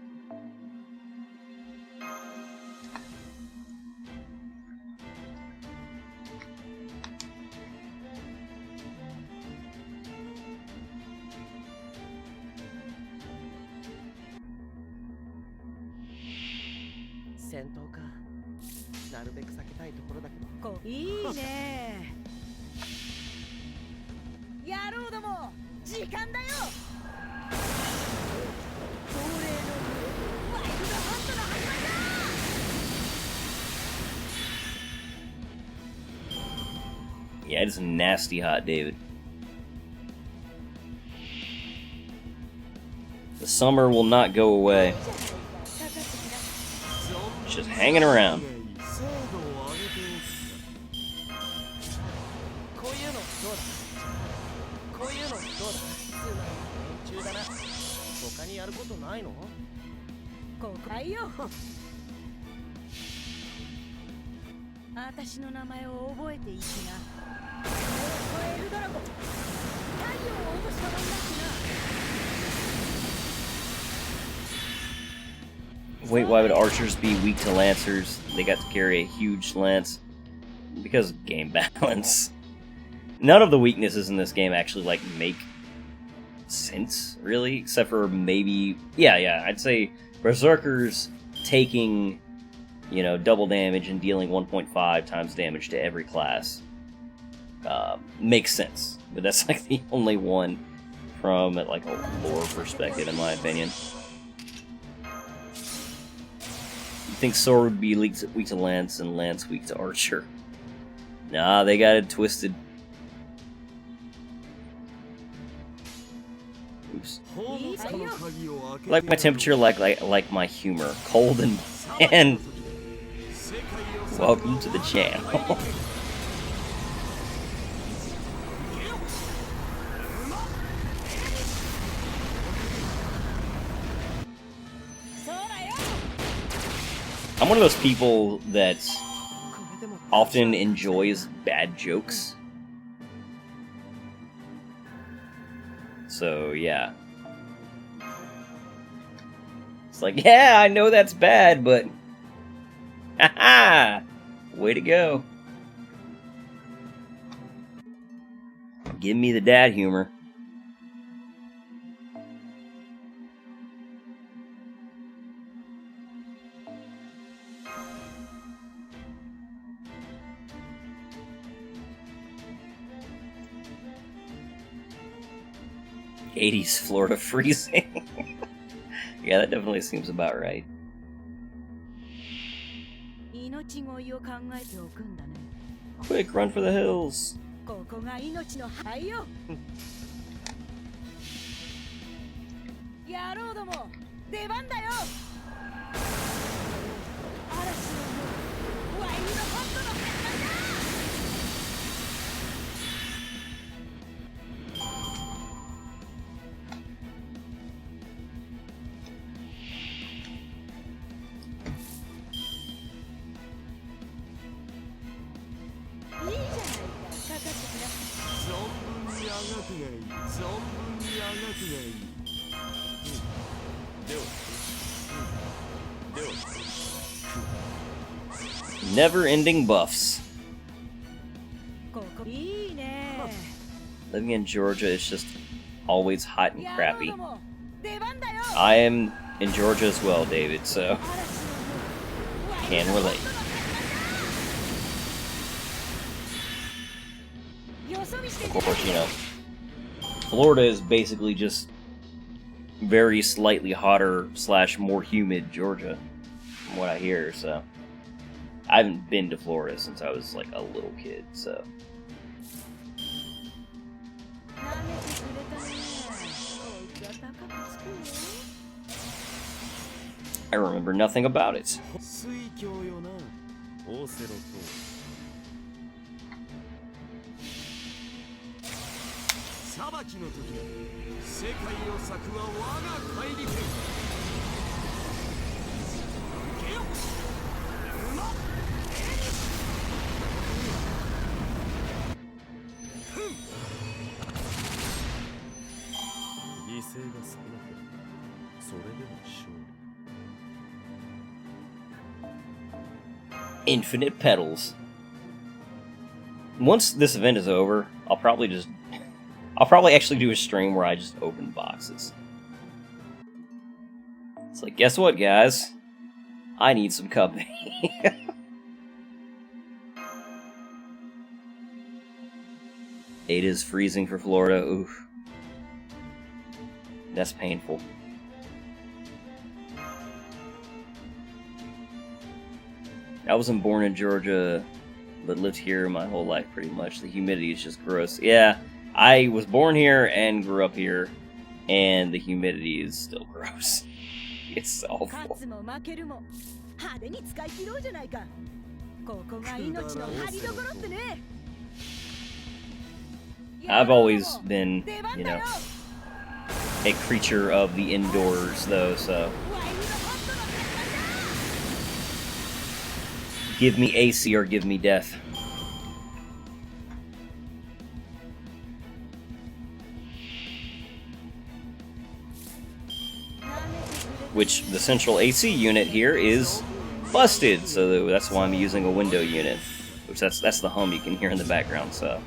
Go. いいね。野郎ども、時間だよ。恒例のワイルドハントの始まりだ。 Yeah, it's nasty hot, David. The summer will not go away. It's just hanging around. こういうのどうだ。こういうのどうだ。連中だな。他にやることないの？ここはいよ。私の名前を覚えていきな。エルドラゴン。太陽を落としたもんだしな。 Wait, why would archers be weak to lancers? They got to carry a huge lance. Because of game balance. None of the weaknesses in this game actually, like, make sense, really. Except for maybe... Yeah, I'd say Berserkers taking, you know, double damage and dealing 1.5 times damage to every class makes sense. But that's, like, the only one from, like, a lore perspective, in my opinion. You think Sword would be weak to Lance and Lance weak to Archer. Nah, they got it twisted. Oops. Like my temperature, like my humor. Cold and welcome to the channel. I'm one of those people that often enjoys bad jokes. So, yeah. It's like, yeah, I know that's bad, but... Haha! Way to go. Give me the dad humor. '80s Florida freezing. Yeah, that definitely seems about right. Quick, run for the hills. Never-ending buffs. Living in Georgia is just always hot and crappy. I am in Georgia as well, David, so can relate. Of course, you know, Florida is basically just very slightly hotter / more humid Georgia, from what I hear, so. I haven't been to Florida since I was like a little kid, so. I remember nothing about it. Infinite petals. Once this event is over, I'll probably actually do a stream where I just open boxes. It's like, guess what, guys? I need some company. It is freezing for Florida. Oof. That's painful. I wasn't born in Georgia, but lived here my whole life pretty much. The humidity is just gross. Yeah, I was born here and grew up here, and the humidity is still gross. It's awful. I've always been, you know, a creature of the indoors, though, so. Give me AC or give me death. Which, the central AC unit here is busted, so that's why I'm using a window unit. Which that's the hum you can hear in the background, so.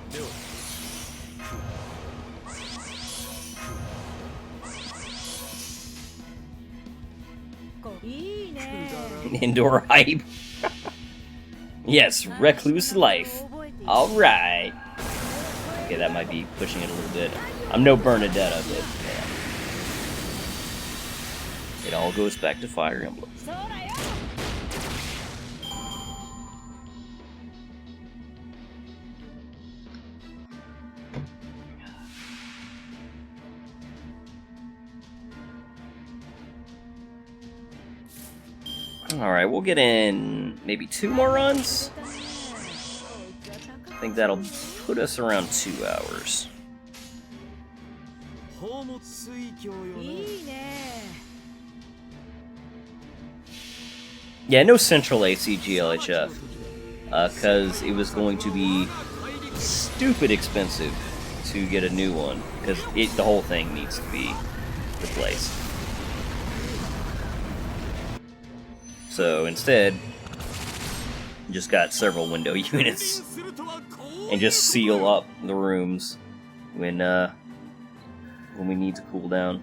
Indoor hype. Yes, recluse life. Alright. Okay, that might be pushing it a little bit. I'm no Bernadetta, but yeah. It all goes back to Fire Emblem. Alright, we'll get in maybe 2 more runs. I think that'll put us around 2 hours. Yeah, no central AC GLHF, because it was going to be stupid expensive to get a new one, because the whole thing needs to be replaced. So instead, just got several window units and just seal up the rooms when we need to cool down.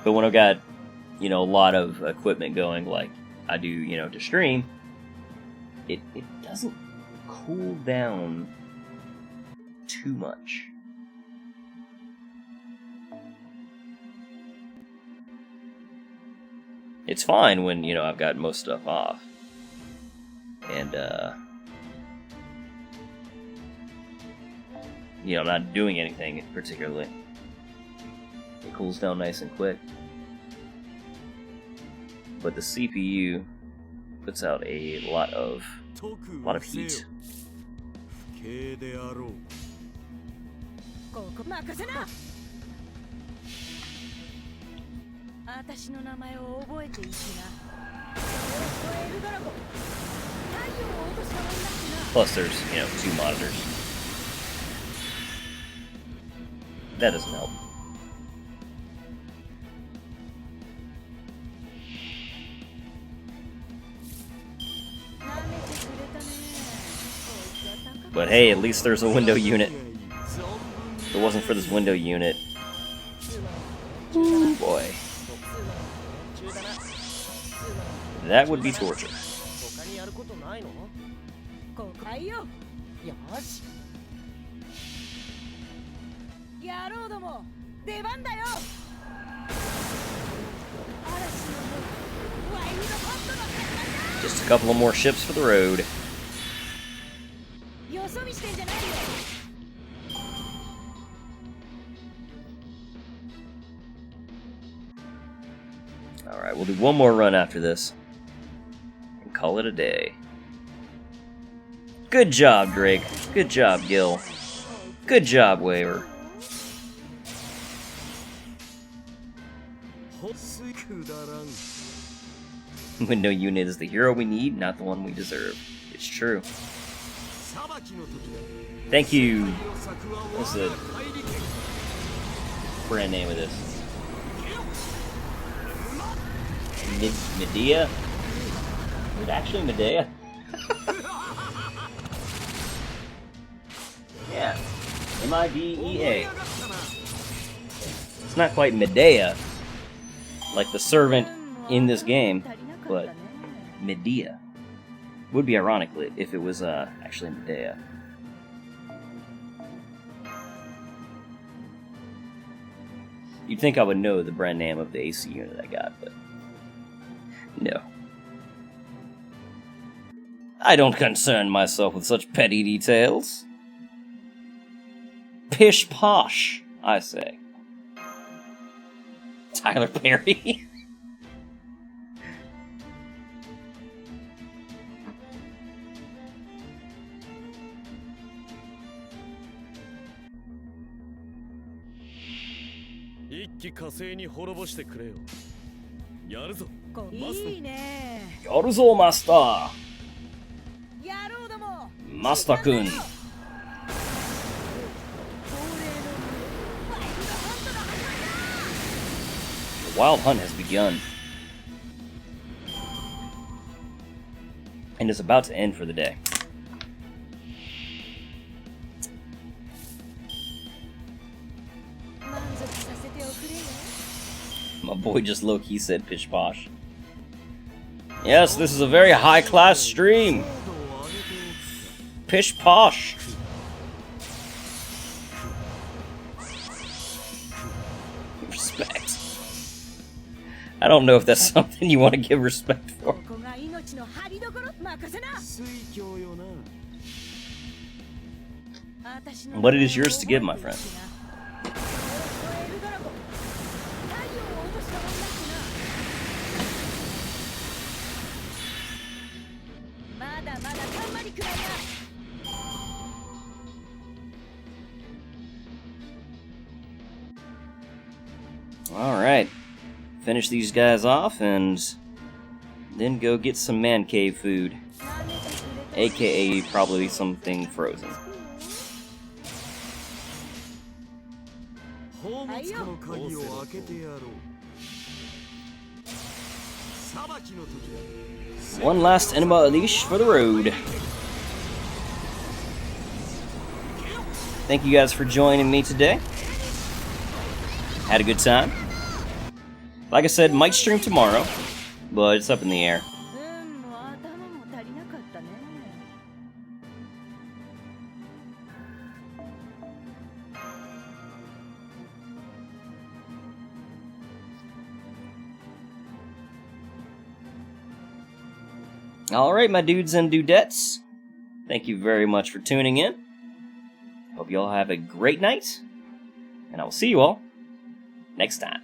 But when I've got, you know, a lot of equipment going, like I do, you know, to stream, it doesn't cool down too much. It's fine when, you know, I've got most stuff off. And, you know, I'm not doing anything particularly. It cools down nice and quick. But the CPU puts out a lot of heat. Plus there's, you know, 2 monitors. That doesn't help. But hey, at least there's a window unit. If it wasn't for this window unit, ooh boy, that would be torture. Just a couple of more ships for the road. よそ見してんじゃないよ Alright, we'll do one more run after this. And call it a day. Good job, Drake. Good job, Gil. Good job, Waver. Window unit is the hero we need, not the one we deserve. It's true. Thank you. What's the brand name of this? Medea? Is it actually Medea? Yeah. M-I-D-E-A. It's not quite Medea, like the servant in this game, but Medea. Would be ironic if it was actually Medea. You'd think I would know the brand name of the AC unit I got, but no. I don't concern myself with such petty details. Pish posh, I say. Tyler Perry. Yaruzo, Master! Master-kun! The wild hunt has begun. And is about to end for the day. My boy just low-key said pish posh. Yes, this is a very high-class stream. Pish posh. Respect. I don't know if that's something you want to give respect for. But it is yours to give, my friend. Alright. Finish these guys off and then go get some man cave food. AKA probably something frozen. One last Enema Elish for the road. Thank you guys for joining me today. Had a good time. Like I said, might stream tomorrow, but it's up in the air. Alright, my dudes and dudettes. Thank you very much for tuning in. Hope you all have a great night. And I will see you all next time.